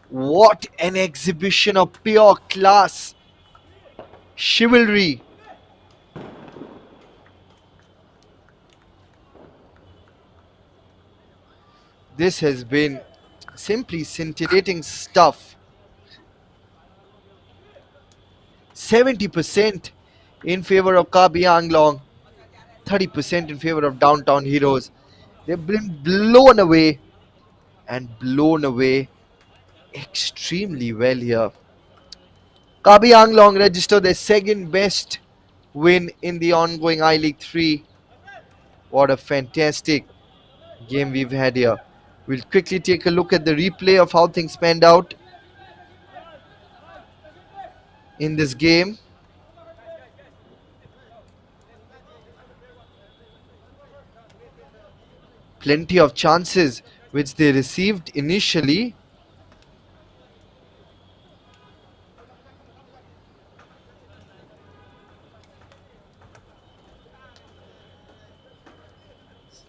What an exhibition of pure class, chivalry. This has been simply scintillating stuff. 70% in favor of Kabi Anglong, 30% in favor of Downtown Heroes. They've been blown away extremely well here. Kabi Anglong registered their second best win in the ongoing I League 3. What a fantastic game we've had here. We'll quickly take a look at the replay of how things panned out in this game. Plenty of chances which they received initially.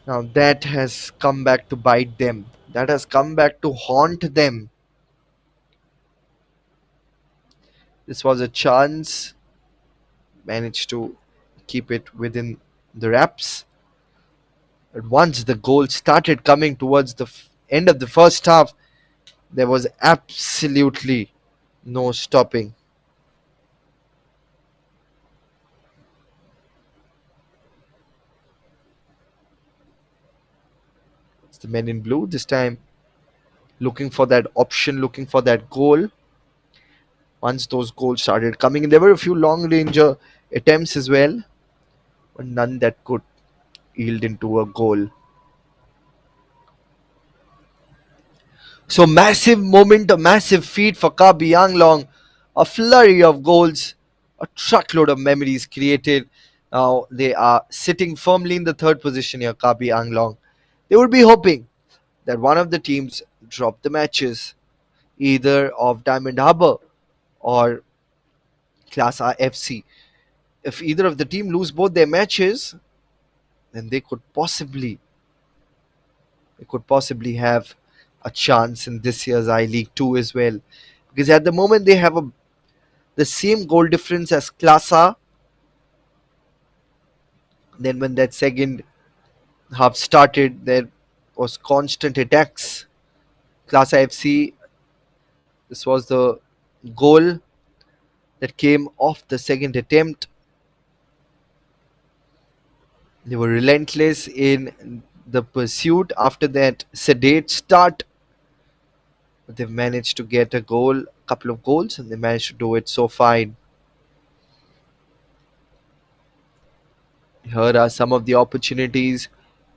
Now that has come back to bite them. That has come back to haunt them. This was a chance, managed to keep it within the wraps. But once the goal started coming towards the end of the first half, there was absolutely no stopping. It's the men in blue this time looking for that option, looking for that goal. Once those goals started coming in, there were a few long range attempts as well, but none that could yield into a goal. So massive moment, a massive feat for Karbi Anglong, a flurry of goals, a truckload of memories created. Now they are sitting firmly in the third position here, Karbi Anglong. They would be hoping that one of the teams drop the matches, either of Diamond Harbour or Class A FC. If either of the team lose both their matches, then they could possibly have a chance in this year's I League 2 as well. Because at the moment they have the same goal difference as Class A. Then when that second half started, there was constant attacks. Class A FC, this was the goal that came off the second attempt. They were relentless in the pursuit after that sedate start. But they've managed to get a goal, couple of goals, and they managed to do it so fine. Here are some of the opportunities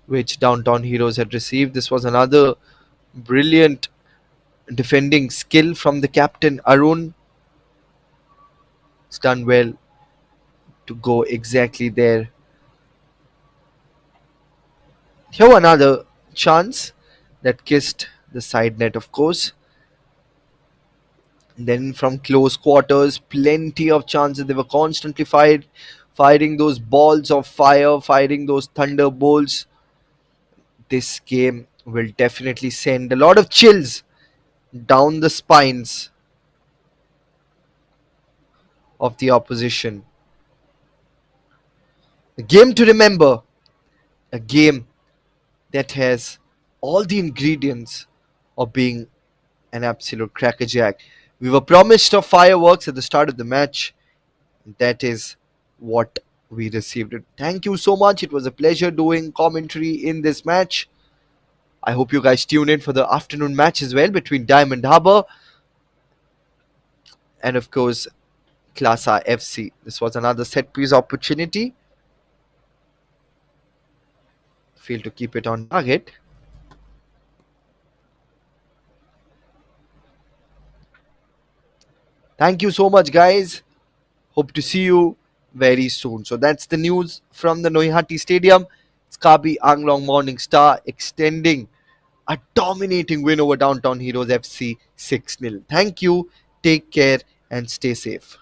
which Downtown Heroes had received. This was another brilliant defending skill from the captain Arun. It's done well to go exactly there. Here another chance that kissed the side net, of course. Then from close quarters, plenty of chances. They were constantly firing those balls of fire, firing those thunderbolts. This game will definitely send a lot of chills down the spines of the opposition. A game to remember, a game that has all the ingredients of being an absolute crackerjack. We were promised of fireworks at the start of the match. That is what we received. Thank you so much. It was a pleasure doing commentary in this match. I hope you guys tune in for the afternoon match as well between Diamond Harbour and, of course, Class A FC. This was another set piece opportunity. Failed to keep it on target. Thank you so much, guys. Hope to see you very soon. So that's the news from the Noihati Stadium. It's Karbi Anglong Morning Star extending a dominating win over Downtown Heroes FC 6-0. Thank you, take care, and stay safe.